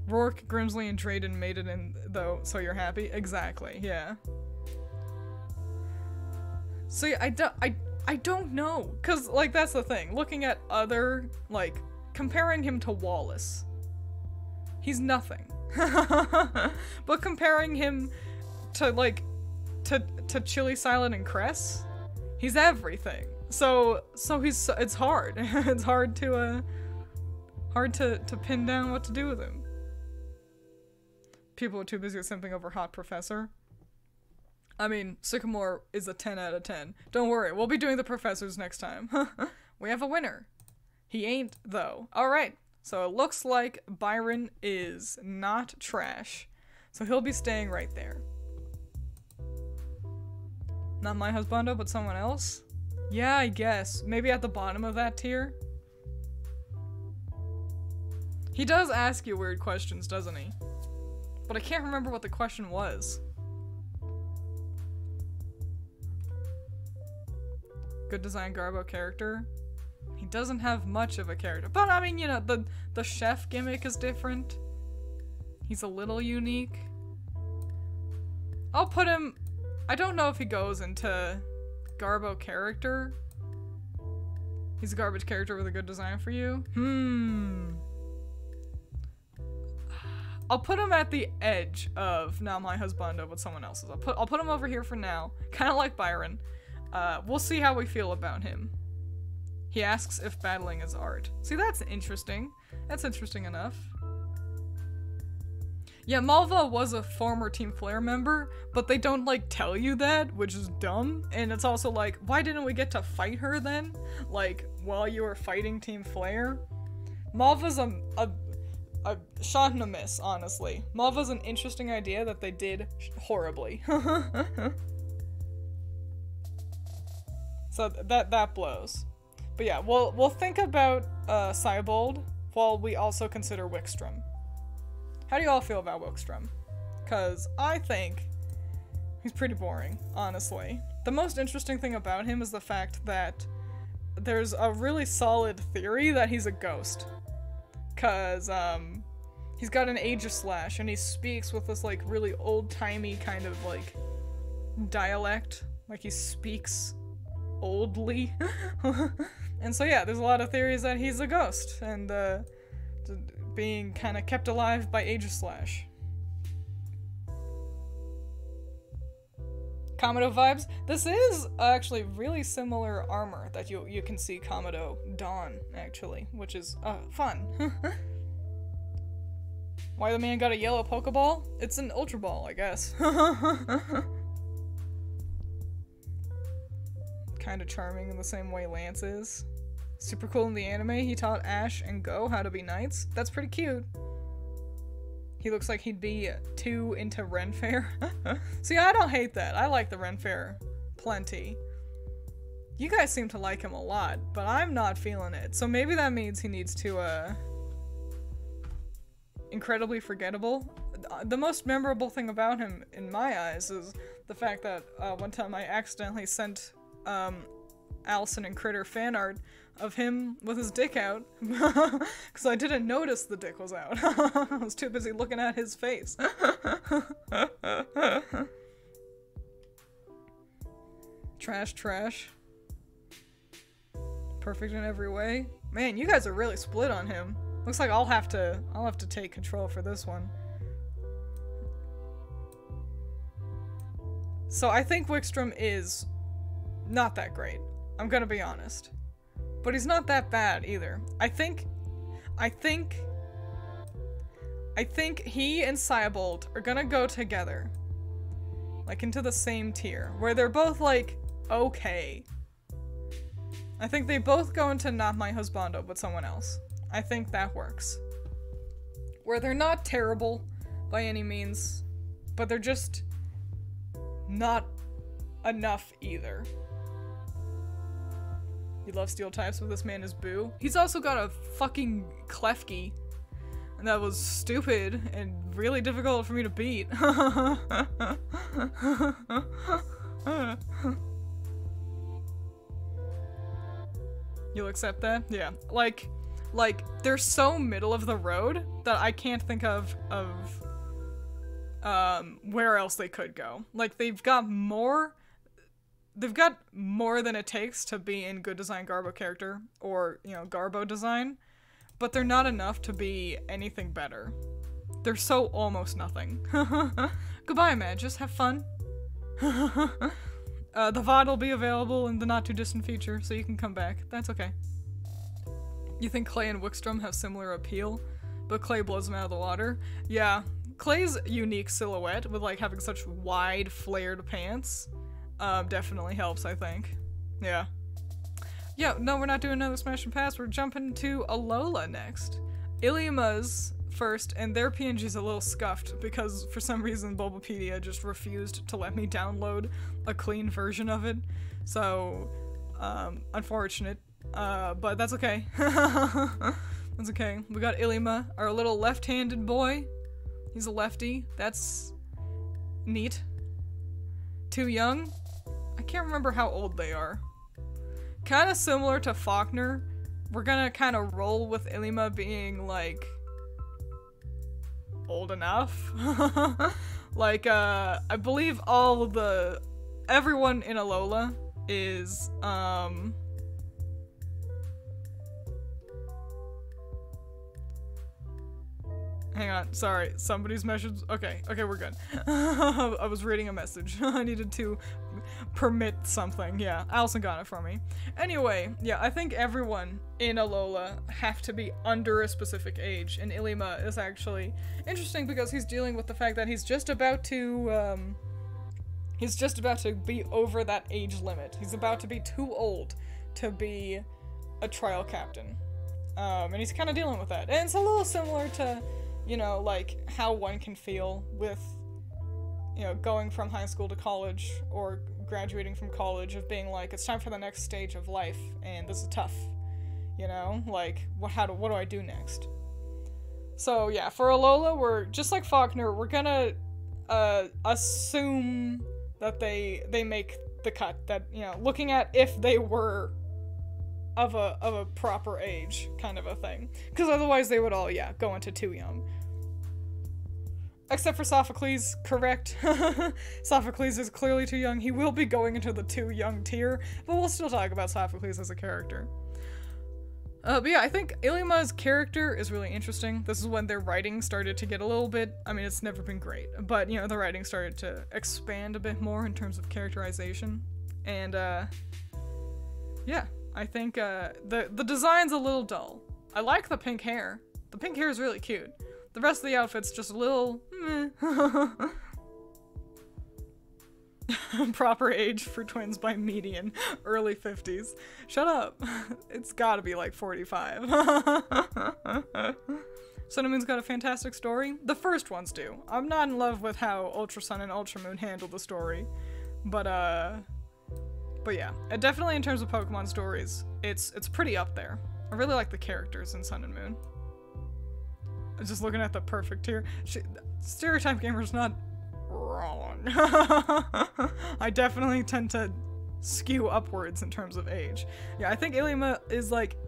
Roark, Grimsley, and Draden made it in, though, so you're happy? Exactly, yeah. So yeah, I don't know. Cause, like, that's the thing. Looking at other, like, comparing him to Wallace. He's nothing. But comparing him to, like, to Chili, Silent, and Cress, he's everything. So it's hard. It's hard to pin down what to do with him. People are too busy with simping over Hot Professor. I mean, Sycamore is a 10 out of 10. Don't worry, we'll be doing the professors next time. We have a winner. He ain't, though. Alright, so it looks like Byron is not trash. So he'll be staying right there. Not my husbando, but someone else? Yeah, I guess. Maybe at the bottom of that tier? He does ask you weird questions, doesn't he? But I can't remember what the question was. Good design Garbo character. He doesn't have much of a character. But I mean, you know, the chef gimmick is different. He's a little unique. I'll put him... I don't know if he goes into Garbo character. He's a garbage character with a good design for you. I'll put him at the edge of Not My Husbando, but someone else's. I'll put him over here for now. Kind of like Byron. We'll see how we feel about him. He asks if battling is art. See, that's interesting. That's interesting enough. Yeah, Malva was a former Team Flare member, but they don't, like, tell you that, which is dumb. And it's also like, why didn't we get to fight her then? Like, while you were fighting Team Flare? Malva's a shot and a miss, honestly. Malva's an interesting idea that they did horribly. So that blows. But yeah, we'll think about Cybold while we also consider Wickstrom. How do you all feel about Wickstrom? Because I think he's pretty boring, honestly. The most interesting thing about him is the fact that there's a really solid theory that he's a ghost. Because he's got an Aegislash and he speaks with this like really old-timey kind of like dialect. Like he speaks oldly. And so yeah, there's a lot of theories that he's a ghost and being kind of kept alive by Aegislash. Komodo vibes. This is actually really similar armor that you can see Komodo don, actually, which is fun. Why the man got a yellow Pokeball? It's an Ultra Ball, I guess. Kind of charming in the same way Lance is. Super cool in the anime, he taught Ash and Go how to be knights. That's pretty cute. He looks like he'd be too into Ren Fair. See, I don't hate that. I like the Ren Fair plenty. You guys seem to like him a lot, but I'm not feeling it. So maybe that means he needs to, incredibly forgettable. The most memorable thing about him, in my eyes, is the fact that one time I accidentally sent Allison and Critter fan art of him with his dick out because I didn't notice the dick was out. I was too busy looking at his face. Trash, trash. Perfect in every way. Man, you guys are really split on him. Looks like I'll have to take control for this one. So I think Wickstrom is not that great. I'm gonna be honest. But he's not that bad either. I think he and Cybold are gonna go together. Like into the same tier. Where they're both like, okay. I think they both go into Not My Husbando, but someone else. I think that works. Where they're not terrible by any means, but they're just not enough either. You love steel types, but this man is Boo. He's also got a fucking Klefki. And that was stupid and really difficult for me to beat. You'll accept that? Yeah. Like, they're so middle of the road that I can't think of where else they could go. Like, they've got more than it takes to be in good design Garbo character, or, you know, Garbo design, but they're not enough to be anything better. They're so almost nothing. Goodbye, man. Just have fun. The VOD will be available in the not too distant future, so you can come back. That's okay. You think Clay and Wickstrom have similar appeal, but Clay blows them out of the water? Yeah. Clay's unique silhouette with, like, having such wide, flared pants definitely helps, I think. Yeah. Yeah, no, we're not doing another Smash and Pass. We're jumping to Alola next. Ilima's first, and their PNG's a little scuffed because for some reason Bulbapedia just refused to let me download a clean version of it. So, unfortunate. But that's okay. That's okay. We got Ilima, our little left-handed boy. He's a lefty. That's neat. Too young? I can't remember how old they are. Kind of similar to Wagner. We're gonna kind of roll with Ilima being, like, old enough. Like, I believe everyone in Alola is, hang on, sorry, somebody's message. Okay, we're good. I was reading a message. I needed to permit something. Yeah, Allison got it for me. Anyway, yeah, I think everyone in Alola have to be under a specific age, and Ilima is actually interesting because he's dealing with the fact that he's just about to be over that age limit. He's about to be too old to be a trial captain. And he's kind of dealing with that. And it's a little similar to, you know, like, how one can feel with, you know, going from high school to college, or graduating from college, of being like, it's time for the next stage of life, and this is tough, you know? Like, what do I do next? So, yeah, for Alola, we're, just like Wagner, we're gonna, assume that they make the cut, that, you know, looking at if they were of a proper age, kind of a thing. Because otherwise they would all, yeah, go into too young. Except for Sophocles, correct. Sophocles is clearly too young. He will be going into the too young tier, but we'll still talk about Sophocles as a character. But yeah, I think Ilima's character is really interesting. This is when their writing started to get a little bit, I mean, it's never been great, but, you know, the writing started to expand a bit more in terms of characterization. And, yeah, I think, the design's a little dull. I like the pink hair. The pink hair is really cute. The rest of the outfit's just a little meh. Proper age for twins by median, early 50s. Shut up. It's gotta be like 45. Sun and Moon's got a fantastic story. The first ones do. I'm not in love with how Ultra Sun and Ultra Moon handle the story. But yeah, definitely in terms of Pokemon stories, it's pretty up there. I really like the characters in Sun and Moon. Just looking at the perfect tier. Stereotype Gamer's not wrong. I definitely tend to skew upwards in terms of age. Yeah, I think Ilima is like,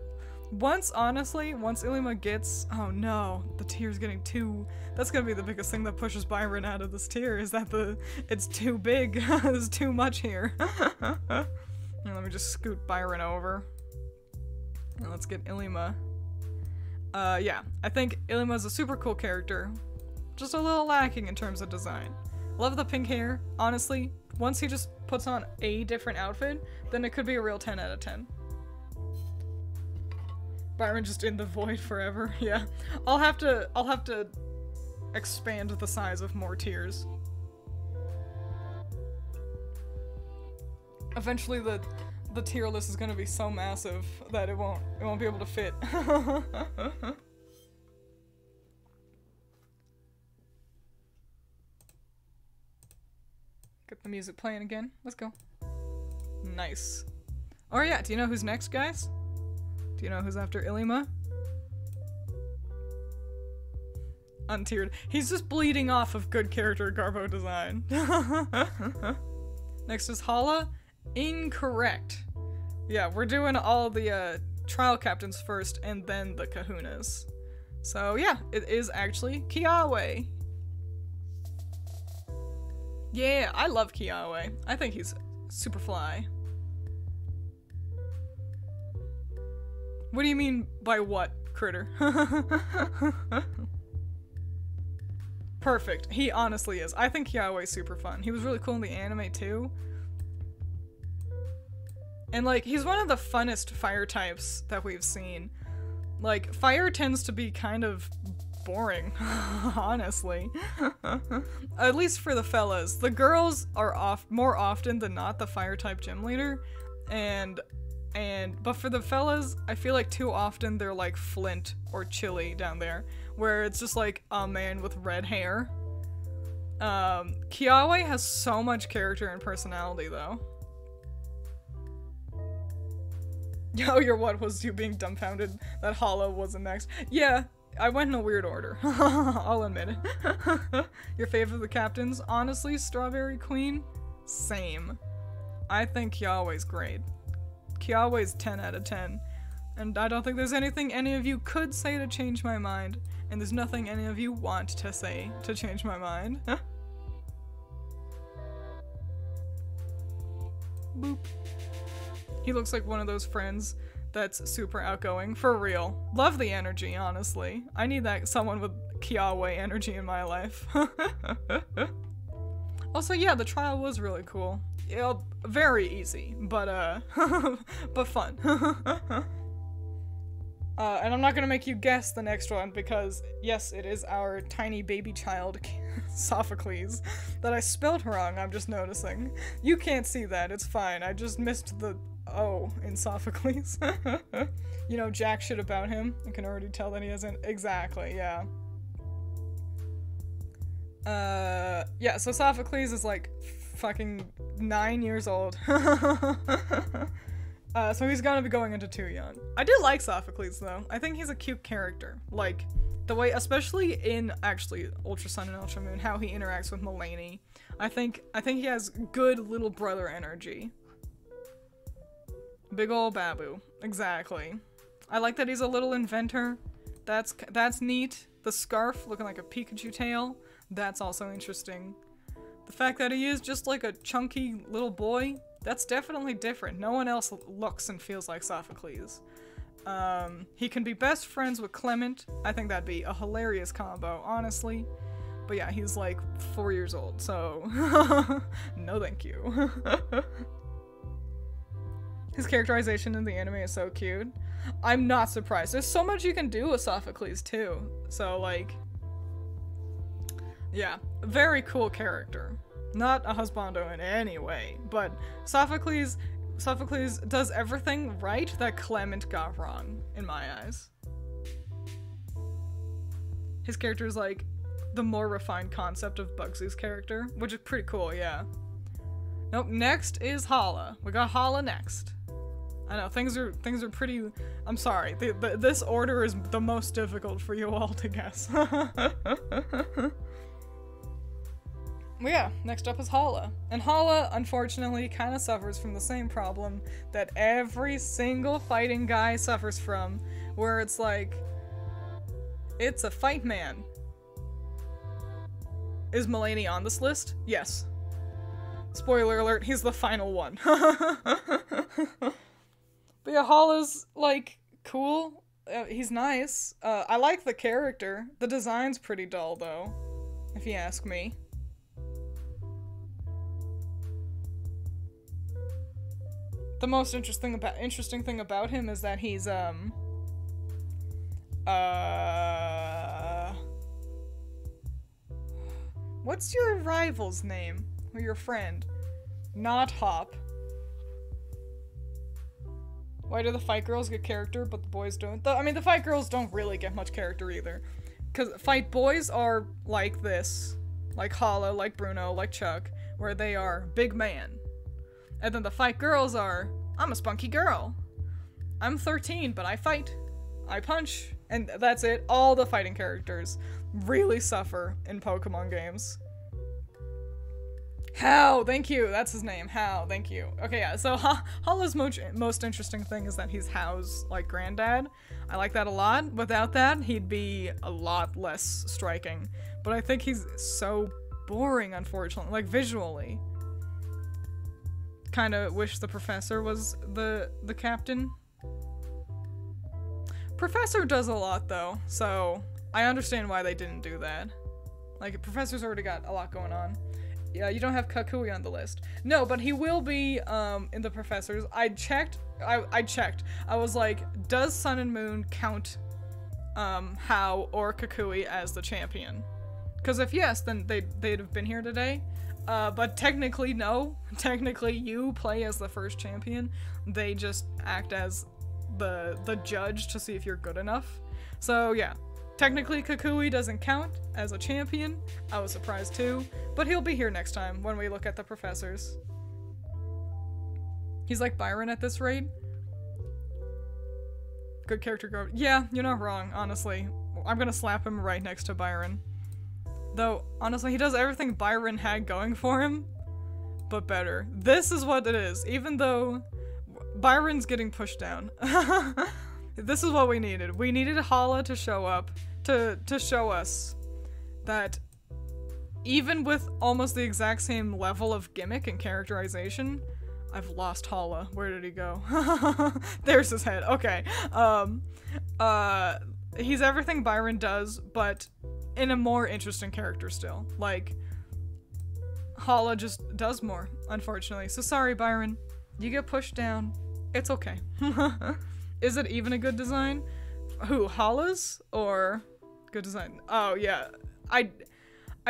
once Ilima gets, oh no, the tier's getting too, that's gonna be the biggest thing that pushes Byron out of this tier, is that it's too big. There's too much here. Let me just scoot Byron over. And let's get Ilima. Yeah, I think Ilima's a super cool character, just a little lacking in terms of design. Love the pink hair. Honestly, once he just puts on a different outfit, then it could be a real 10 out of 10. Byron just in the void forever. Yeah, I'll have to expand the size of more tiers. Eventually the tier list is gonna be so massive that it won't be able to fit. Get the music playing again. Let's go. Nice. Oh yeah, do you know who's next, guys? Do you know who's after Ilima? Untiered. He's just bleeding off of good character Garbo design. Next is Hala. Incorrect. Yeah, we're doing all the trial captains first and then the kahunas. So yeah, it is actually Kiawe. Yeah, I love Kiawe. I think he's super fly. What do you mean by what, critter? Perfect. He honestly is. I think Kiawe's super fun. He was really cool in the anime too. And like, he's one of the funnest fire types that we've seen. Like, fire tends to be kind of boring, honestly. At least for the fellas. The girls are more often than not the fire type gym leader. But for the fellas, I feel like too often they're like Flint or Chili down there, where it's just like a man with red hair. Kiawe has so much character and personality though. Yo, your what was you being dumbfounded that Hala wasn't next? Yeah, I went in a weird order. I'll admit it. Your favorite of the captains? Honestly, Strawberry Queen? Same. I think Kiawe's great. Kiawe's 10 out of 10. And I don't think there's anything any of you could say to change my mind. And there's nothing any of you want to say to change my mind. Boop. He looks like one of those friends that's super outgoing. For real. Love the energy, honestly. I need someone with Kiawe energy in my life. Also, yeah, the trial was really cool. Yeah, very easy, but but fun. And I'm not gonna make you guess the next one because, yes, it is our tiny baby child, Sophocles, that I spelled wrong, I'm just noticing. You can't see that, it's fine, I just missed the O in Sophocles. You know jack shit about him. I can already tell that he hasn't. Exactly, yeah. Yeah, so Sophocles is like fucking 9 years old. So he's gonna be going into too young. I do like Sophocles though. I think he's a cute character. Like, the way, especially in actually Ultra Sun and Ultra Moon, how he interacts with Mulaney. I think he has good little brother energy. Big ol' Babu. Exactly. I like that he's a little inventor. That's neat. The scarf looking like a Pikachu tail. That's also interesting. The fact that he is just like a chunky little boy, that's definitely different. No one else looks and feels like Sophocles. He can be best friends with Clement. I think that'd be a hilarious combo, honestly. But yeah, he's like 4 years old, so no thank you. His characterization in the anime is so cute. I'm not surprised. There's so much you can do with Sophocles too. So like, yeah, very cool character. Not a husbando in any way, but Sophocles does everything right that Clement got wrong, in my eyes. His character is like the more refined concept of Bugsy's character, which is pretty cool, yeah. Nope, next is Hala. We got Hala next. I know, things are pretty, I'm sorry, this order is the most difficult for you all to guess. Well, yeah, next up is Hala. And Hala, unfortunately, kind of suffers from the same problem that every single fighting guy suffers from, where it's like, it's a fight man. Is Mulaney on this list? Yes. Spoiler alert, he's the final one. But yeah, Hala's, like, cool. He's nice. I like the character. The design's pretty dull, though, if you ask me. The most interesting thing about him is that he's, what's your rival's name? Or your friend? Not Hop. Why do the fight girls get character, but the boys don't? I mean, the fight girls don't really get much character either. Because fight boys are like this. Like Hala, like Bruno, like Chuck, where they are big man. And then the fight girls are, I'm a spunky girl. I'm 13, but I fight. I punch. And that's it. All the fighting characters really suffer in Pokemon games. Hal, thank you. That's his name. Hal, thank you. Okay, yeah. So Hala's most interesting thing is that he's Hal's like granddad. I like that a lot. Without that, he'd be a lot less striking. But I think he's so boring, unfortunately. Like visually. Kind of wish the professor was the captain. Professor does a lot though, so I understand why they didn't do that. Like Professor's already got a lot going on. Yeah, you don't have Kakui on the list. No, but he will be in the Professors. I checked. I was like, does Sun and Moon count Hao or Kakui as the champion? Because if yes, then they'd have been here today. But technically no. Technically you play as the first champion. They just act as the judge to see if you're good enough. So yeah. Technically, Kakui doesn't count as a champion. I was surprised too, but he'll be here next time when we look at the Professors. He's like Byron at this rate. Good character growth. Yeah, you're not wrong, honestly. I'm gonna slap him right next to Byron. Though, honestly, he does everything Byron had going for him, but better. This is what it is, even though Byron's getting pushed down. This is what we needed. We needed Hala to show up, to show us that even with almost the exact same level of gimmick and characterization, I've lost Hala. Where did he go? There's his head. Okay. He's everything Byron does, but in a more interesting character still. Like, Hala just does more, unfortunately. So sorry, Byron. You get pushed down. It's okay. Is it even a good design? Who, Hala's? Or good design? Oh, yeah. I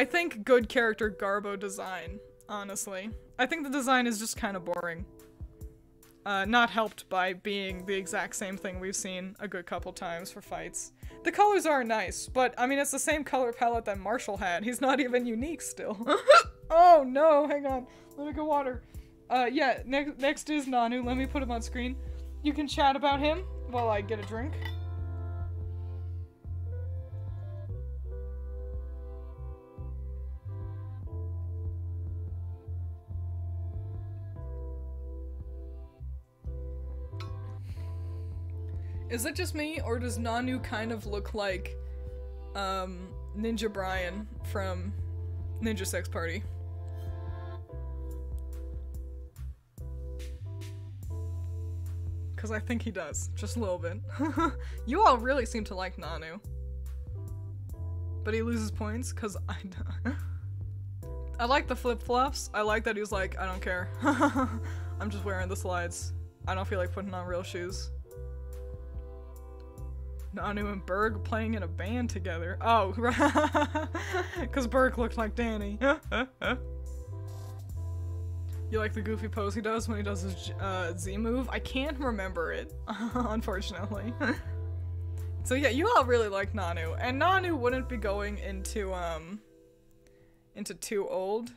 think good character Garbo design, honestly. I think the design is just kind of boring. Not helped by being the exact same thing we've seen a good couple times for fights. The colors are nice, but I mean it's the same color palette that Marshall had. He's not even unique still. Oh no, hang on. Let me get water. Yeah, next is Nanu. Let me put him on screen. You can chat about him while I get a drink. Is it just me, or does Nanu kind of look like, Ninja Brian from Ninja Sex Party? Because I think he does, just a little bit. You all really seem to like Nanu. But he loses points, because I like the flip-flops. I like that he's like, I don't care. I'm just wearing the slides. I don't feel like putting on real shoes. Nanu and Berg playing in a band together. Oh, because Berg looked like Danny. You like the goofy pose he does when he does his Z move? I can't remember it, unfortunately. So yeah, you all really like Nanu, and Nanu wouldn't be going into too old.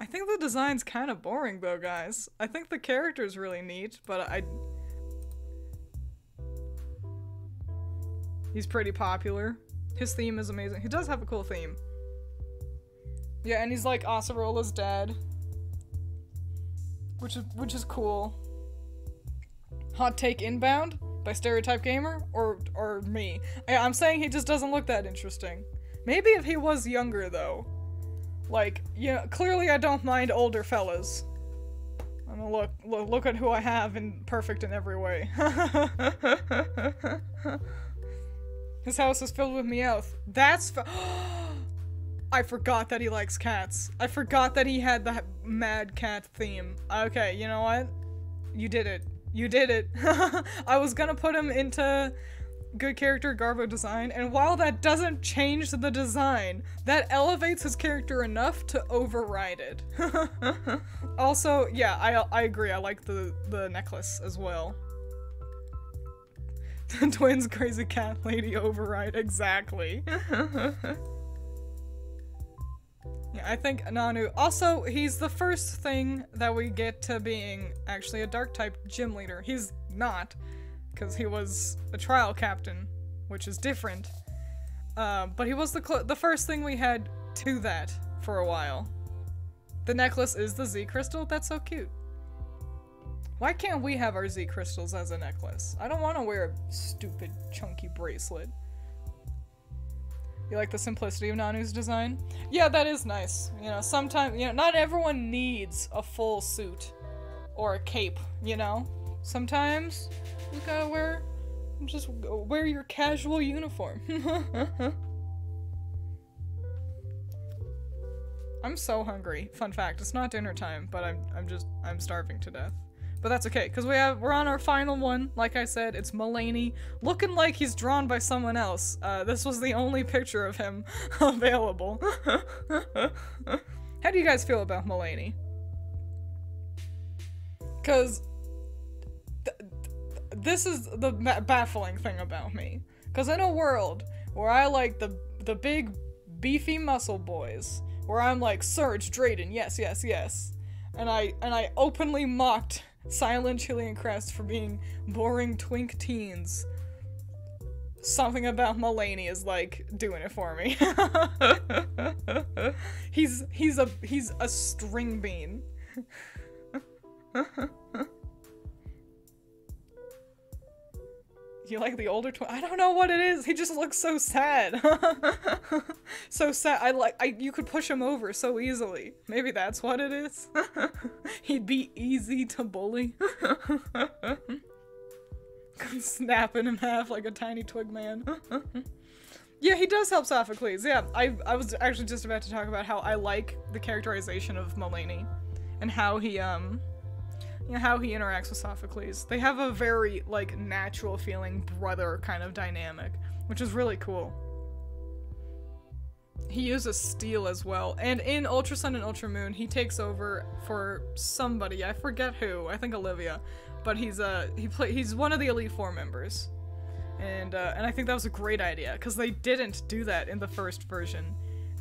I think the design's kind of boring though, guys. I think the character's really neat, but he's pretty popular. His theme is amazing. He does have a cool theme. Yeah, and he's like Acerola's dad. Which is cool. Hot take inbound by Stereotype Gamer or me. I'm saying he just doesn't look that interesting. Maybe if he was younger though. Like, yeah, clearly I don't mind older fellas. I'm gonna look at who I have and perfect in every way. His house is filled with Meowth. That's I forgot that he likes cats. I forgot that he had the mad cat theme. Okay, you know what? You did it. You did it. I was gonna put him into good character Garbo design, and while that doesn't change the design, that elevates his character enough to override it. Also, yeah, I agree. I like the necklace as well. The Twiins crazy cat lady override, exactly. Yeah, I think Nanu. Also, he's the first thing that we get to being actually a dark type gym leader. He's not, because he was a trial captain, which is different. But he was the first thing we had to that for a while. The necklace is the Z crystal? That's so cute. Why can't we have our Z crystals as a necklace? I don't want to wear a stupid chunky bracelet. You like the simplicity of Nanu's design? Yeah, that is nice. You know, sometimes, you know, not everyone needs a full suit or a cape, you know? Sometimes you gotta just wear your casual uniform. I'm so hungry. Fun fact, it's not dinner time, but I'm starving to death. But that's okay, because we're on our final one. Like I said, it's Mulaney, looking like he's drawn by someone else. This was the only picture of him available. How do you guys feel about Mulaney? Because this is the baffling thing about me. Because in a world where I like the big, beefy muscle boys, where I'm like, Surge, Draden, yes, yes, yes. And I openly mocked Silent Chili and Crest for being boring twink teens. Something about Mulaney is like doing it for me. he's a string bean. You like the older twin? I don't know what it is. He just looks so sad. So sad. You could push him over so easily. Maybe that's what it is. He'd be easy to bully. Snap in half like a tiny twig man. Yeah, he does help Sophocles. Yeah, I was actually just about to talk about how I like the characterization of Mulaney and how he, you know, how he interacts with Sophocles. They have a very, like, natural feeling brother kind of dynamic, which is really cool. He uses steel as well, and in Ultra Sun and Ultra Moon, he takes over for somebody, I forget who, I think Olivia, but he's one of the Elite Four members. And I think that was a great idea, because they didn't do that in the first version.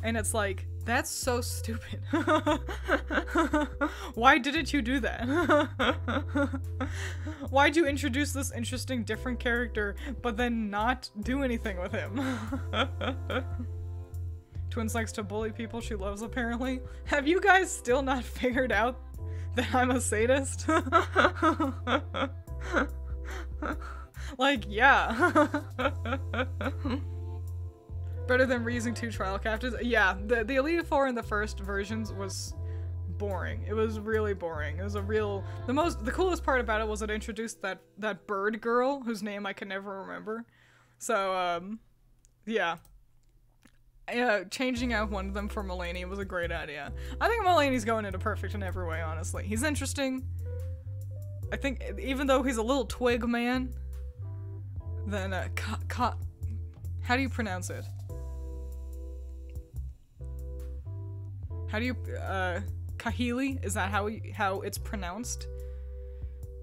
And it's like, that's so stupid. Why didn't you do that? Why'd you introduce this interesting different character, but then not do anything with him? Twiins likes to bully people she loves, apparently. Have you guys still not figured out that I'm a sadist? Like, yeah. Better than raising 2 trial captives? Yeah, the Elite Four in the first versions was boring. It was really boring. It was the coolest part about it was it introduced that bird girl whose name I can never remember. So, yeah. Changing out one of them for Mulaney was a great idea. I think Mulaney's going into perfect in every way, honestly. He's interesting. I think, even though he's a little twig man, then, how do you pronounce it? How do you, Kahili? Is that how it's pronounced?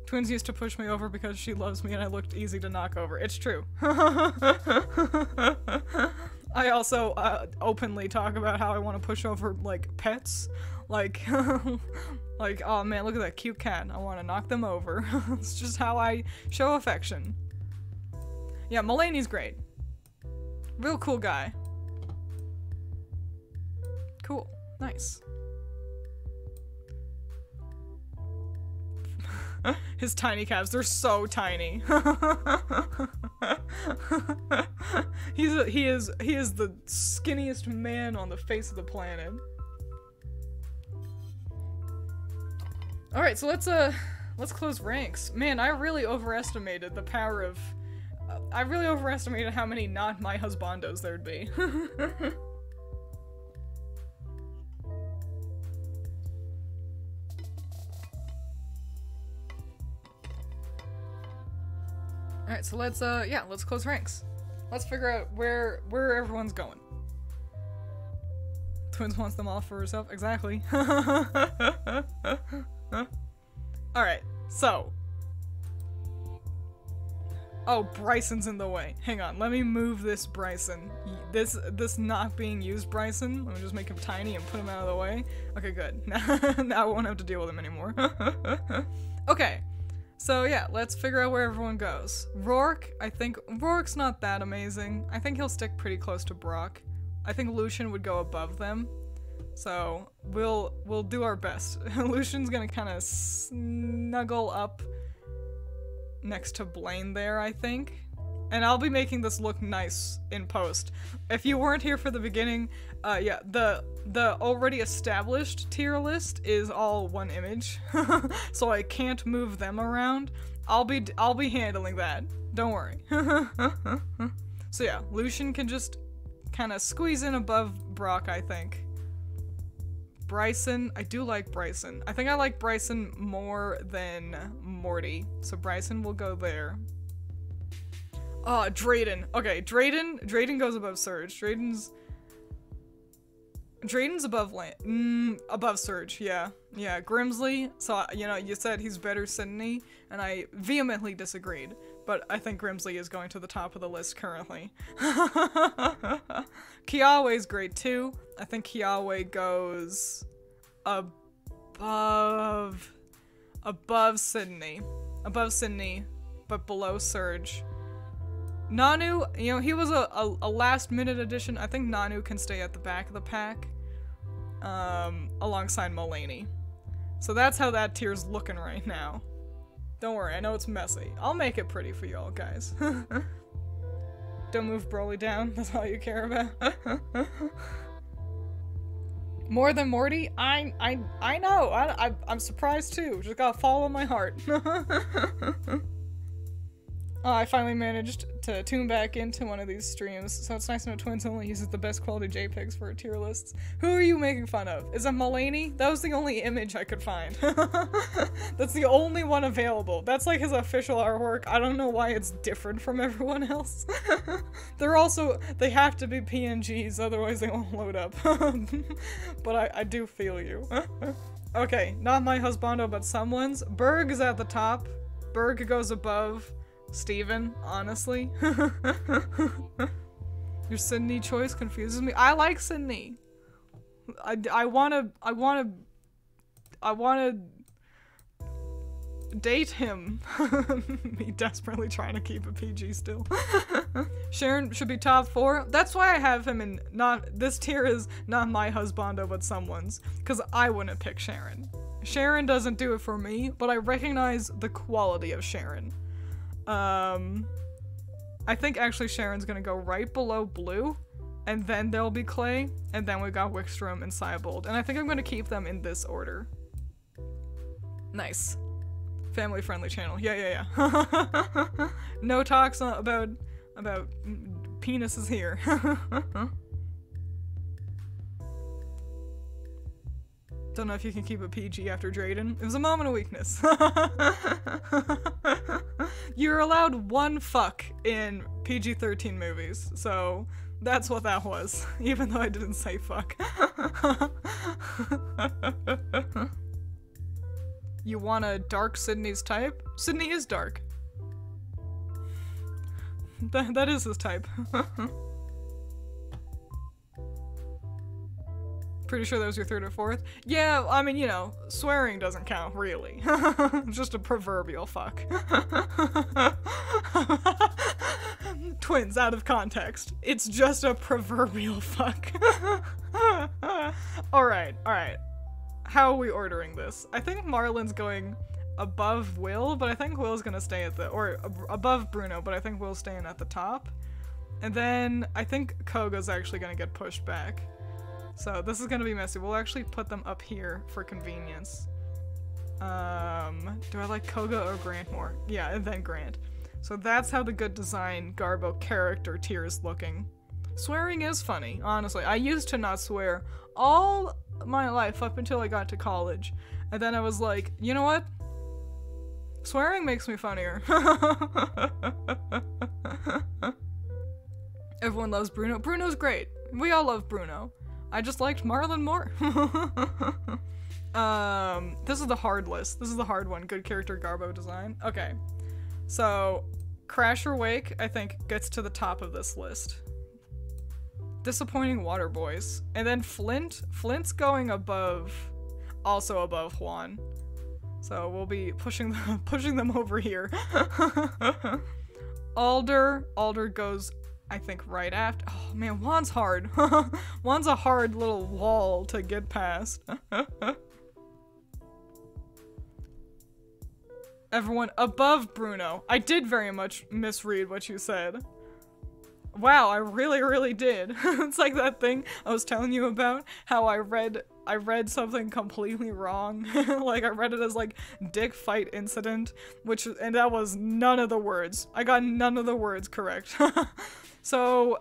Twiins used to push me over because she loves me and I looked easy to knock over. It's true. I also, openly talk about how I want to push over, like, pets. Like, like, oh man, look at that cute cat. I want to knock them over. It's just how I show affection. Yeah, Mulaney's great. Real cool guy. Cool. Nice. His tiny calves, they're so tiny. He is the skinniest man on the face of the planet. Alright, so let's close ranks. Man, I really overestimated the power of I really overestimated how many not my husbandos there'd be. Alright, so let's close ranks. Let's figure out where everyone's going. Twiins wants them all for herself. Exactly. Alright, so. Oh, Bryson's in the way. Hang on, let me move this Bryson. This not being used Bryson. Let me just make him tiny and put him out of the way. Okay, good. Now I won't have to deal with him anymore. Okay. So yeah, let's figure out where everyone goes. Roark, I think Roark's not that amazing. I think he'll stick pretty close to Brock. I think Lucian would go above them. So we'll do our best. Lucian's gonna kind of snuggle up next to Blaine there, I think. And I'll be making this look nice in post. If you weren't here for the beginning, yeah, the already established tier list is all one image, so I can't move them around. I'll be handling that. Don't worry. So yeah, Lucian can just kind of squeeze in above Brock, I think. Bryson, I do like Bryson. I think I like Bryson more than Morty, so Bryson will go there. Oh, Draden. Okay, Draden goes above Surge. Draden's above above Surge, yeah. Yeah, Grimsley, so, you know, you said he's better Sydney, and I vehemently disagreed, but I think Grimsley is going to the top of the list currently. Kiawe's great too. I think Kiawe goes above Sydney. Above Sydney, but below Surge. Nanu, you know, he was a last-minute addition. I think Nanu can stay at the back of the pack, alongside Mulaney. So that's how that tier's looking right now. Don't worry, I know it's messy. I'll make it pretty for y'all, guys. Don't move Broly down, that's all you care about. More than Morty? I know, I'm surprised too. Just gotta follow my heart. I finally managed to tune back into one of these streams, so it's nice to know Twiins only uses the best quality JPEGs for tier lists. Who are you making fun of? Is it Mulaney? That was the only image I could find. That's the only one available. That's like his official artwork. I don't know why it's different from everyone else. They have to be PNGs, otherwise they won't load up. But I do feel you. Okay, not my husbando, but someone's. Berg is at the top. Berg goes above Steven, honestly. Your Sydney choice confuses me. I like Sydney. I wanna date him. Me desperately trying to keep a PG still. Sharon should be top 4. That's why I have him in this tier is not my husbando but someone's, because I wouldn't pick Sharon. Sharon doesn't do it for me, but I recognize the quality of Sharon. I think actually Sharon's gonna go right below Blue, and then there'll be Clay, and then we got Wickstrom and Cybold, and I think I'm gonna keep them in this order. Nice. Family-friendly channel. Yeah. No talks about penises here. Don't know if you can keep a PG after Draden. It was a moment of weakness. You're allowed one fuck in PG-13 movies, so that's what that was, even though I didn't say fuck. You want a dark Sydney's type? Sydney is dark. That is his type. Pretty sure that was your 3rd or 4th. Yeah, I mean, you know, swearing doesn't count, really. It's just a proverbial fuck. Twiins, out of context. It's just a proverbial fuck. Alright. How are we ordering this? I think Marlin's going above Will, but I think Will's gonna stay at or above Bruno, but I think Will's staying at the top. And then I think Koga's actually gonna get pushed back. So this is gonna be messy. We'll actually put them up here for convenience. Do I like Koga or Grant more? Yeah, and then Grant. So that's how the good design Garbo character tier is looking. Swearing is funny, honestly. I used to not swear all my life up until I got to college. And then I was like, you know what? Swearing makes me funnier. Everyone loves Bruno. Bruno's great. We all love Bruno. I just liked Marlin more. This is the hard list. This is the hard one. Good character Garbo design. Okay. So, Crash or Wake, I think, gets to the top of this list. Disappointing Water Boys. And then Flint. Flint's going above, also above Juan. So we'll be pushing them over here. Alder goes, I think, right after. Oh, man, Juan's hard. Juan's a hard little wall to get past. Everyone above Bruno. I did very much misread what you said. Wow, I really did. It's like that thing I was telling you about, how I read something completely wrong. Like, I read it as, like, dick fight incident, and that was none of the words. I got none of the words correct. So,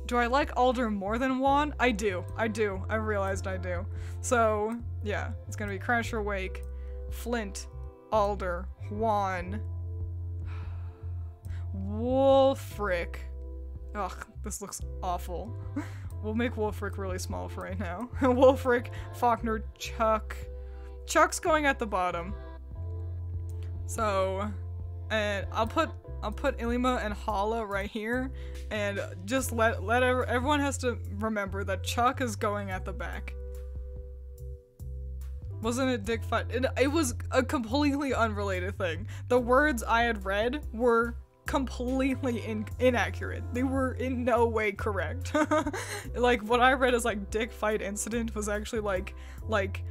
do I like Alder more than Juan? I do. I realized I do. So, yeah, it's gonna be Crasher Wake, Flint, Alder, Juan, Wolfric. Ugh, this looks awful. We'll make Wolfric really small for right now. Wolfric, Wagner, Chuck. Chuck's going at the bottom. So, and I'll put Ilima and Hala right here, and just everyone has to remember that Chuck is going at the back. Wasn't it dick fight? It was a completely unrelated thing. The words I had read were completely inaccurate. They were in no way correct. Like, what I read as, like, dick fight incident was actually, like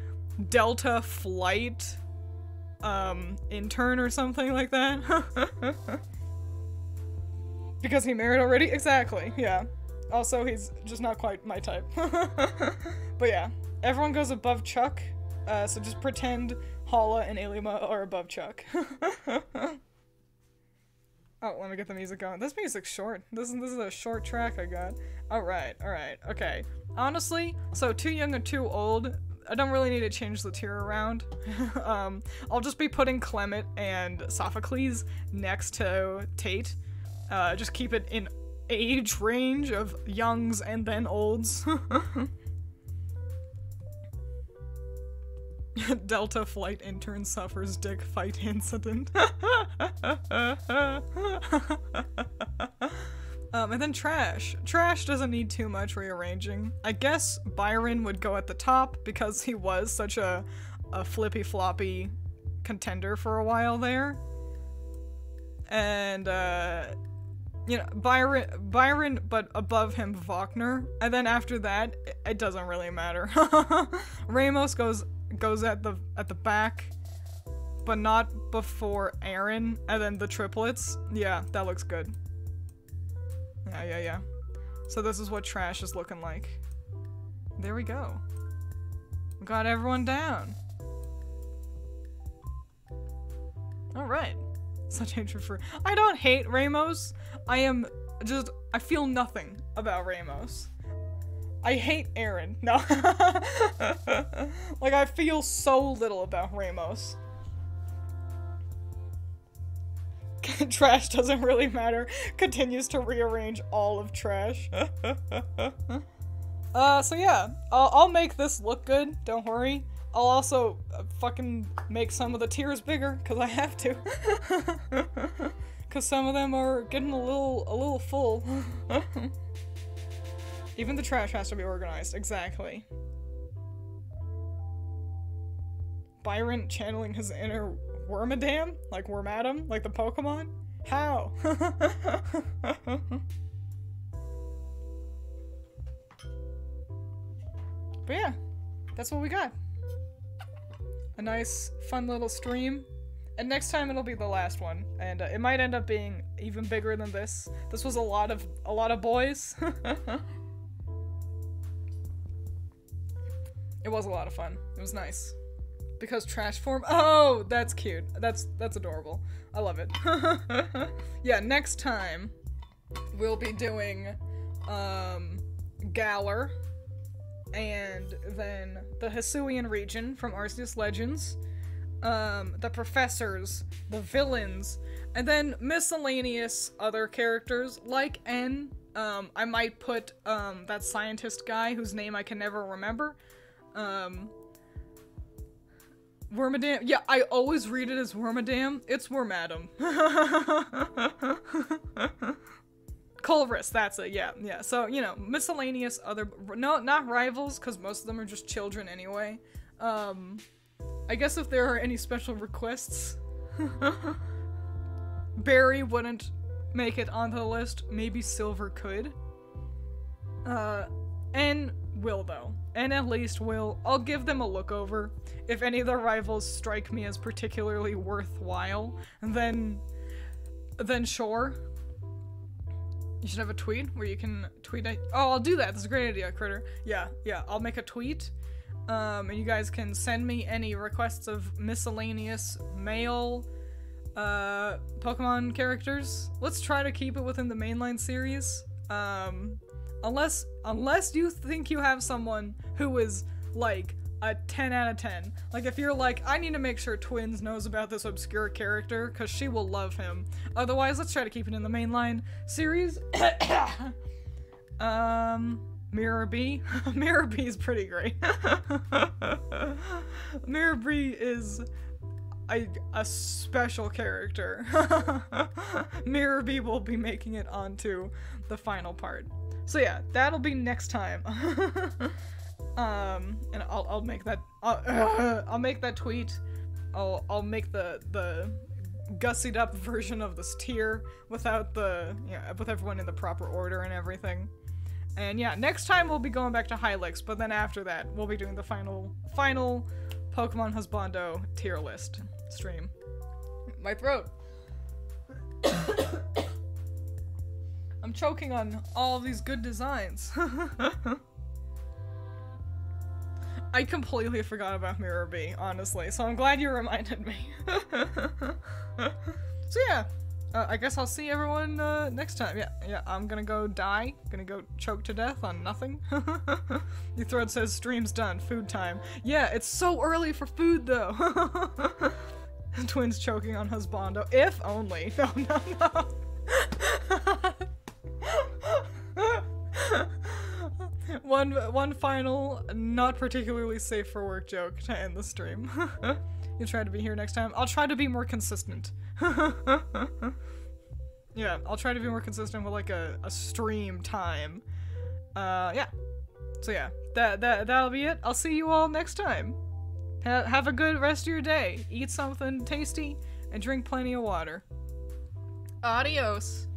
Delta flight, intern or something like that. Because he married already? Exactly, yeah. Also, he's just not quite my type. But yeah, everyone goes above Chuck. So just pretend Hala and Ilima are above Chuck. Oh, let me get the music going. This music's short. This is a short track I got. Alright, okay. Honestly, so too young or too old, I don't really need to change the tier around. I'll just be putting Clement and Sophocles next to Tate. Just keep it in age range of youngs and then olds. Delta flight intern suffers dick fight incident. And then Trash. Trash doesn't need too much rearranging. I guess Byron would go at the top because he was such a flippy floppy contender for a while there. And you know, Byron, but above him Wagner. And then after that, it doesn't really matter. Ramos goes at the back, but not before Aaron, and then the triplets. Yeah, that looks good. Yeah. So this is what Trash is looking like. There we go. Got everyone down. Alright. Such hatred for— I don't hate Ramos. I feel nothing about Ramos. I hate Aaron. No. Like, I feel so little about Ramos. Trash doesn't really matter. Continues to rearrange all of Trash. So yeah. I'll make this look good. Don't worry. I'll also fucking make some of the tiers bigger, because I have to. Because some of them are getting a little full. Even the trash has to be organized. Exactly. Byron channeling his inner Wormadam? Like Wormadam? Like the Pokemon? How? But yeah, that's what we got. A nice, fun little stream. And next time it'll be the last one. And it might end up being even bigger than this. This was a lot of boys. It was a lot of fun. It was nice. Because trash form— oh, that's cute. That's adorable. I love it. Yeah, next time we'll be doing Galar, and then the Hisuian region from Arceus Legends, the professors, the villains, and then miscellaneous other characters like N. I might put that scientist guy whose name I can never remember. Wormadam. Yeah, I always read it as Wormadam. It's Wormadam. Colress, that's it. Yeah. So, you know, miscellaneous other— no, not rivals, because most of them are just children anyway. I guess if there are any special requests, Barry wouldn't make it onto the list. Maybe Silver could. And Will, though. And at least Will. I'll give them a look over. If any of their rivals strike me as particularly worthwhile, then sure. You should have a tweet where you can tweet at— oh, I'll do that. That's a great idea, Critter. Yeah, I'll make a tweet. And you guys can send me any requests of miscellaneous male Pokemon characters. Let's try to keep it within the mainline series. Unless you think you have someone who is like a 10 out of 10. Like if you're like, I need to make sure Twiins knows about this obscure character because she will love him. Otherwise, let's try to keep it in the mainline series. Mirror B. Mirror B is pretty great. Mirror B is a special character. Mirror B will be making it onto the final part. So yeah, that'll be next time. And I'll make that I'll make that tweet. I'll make the gussied up version of this tier without with everyone in the proper order and everything. And yeah, next time we'll be going back to Hylix, but then after that we'll be doing the final Pokemon Husbando tier list stream. My throat. I'm choking on all of these good designs. I completely forgot about Mirror B, honestly, so I'm glad you reminded me. So yeah, I guess I'll see everyone next time. Yeah, I'm gonna go die. Gonna go choke to death on nothing. Your thread says stream's done, food time. Yeah, it's so early for food though. Twiins choking on Husbando. If only. No. One final, not particularly safe for work joke to end the stream. You try to be here next time. I'll try to be more consistent. Yeah, I'll try to be more consistent with like a stream time. Yeah. So yeah, that'll be it. I'll see you all next time. Have a good rest of your day. Eat something tasty and drink plenty of water. Adios.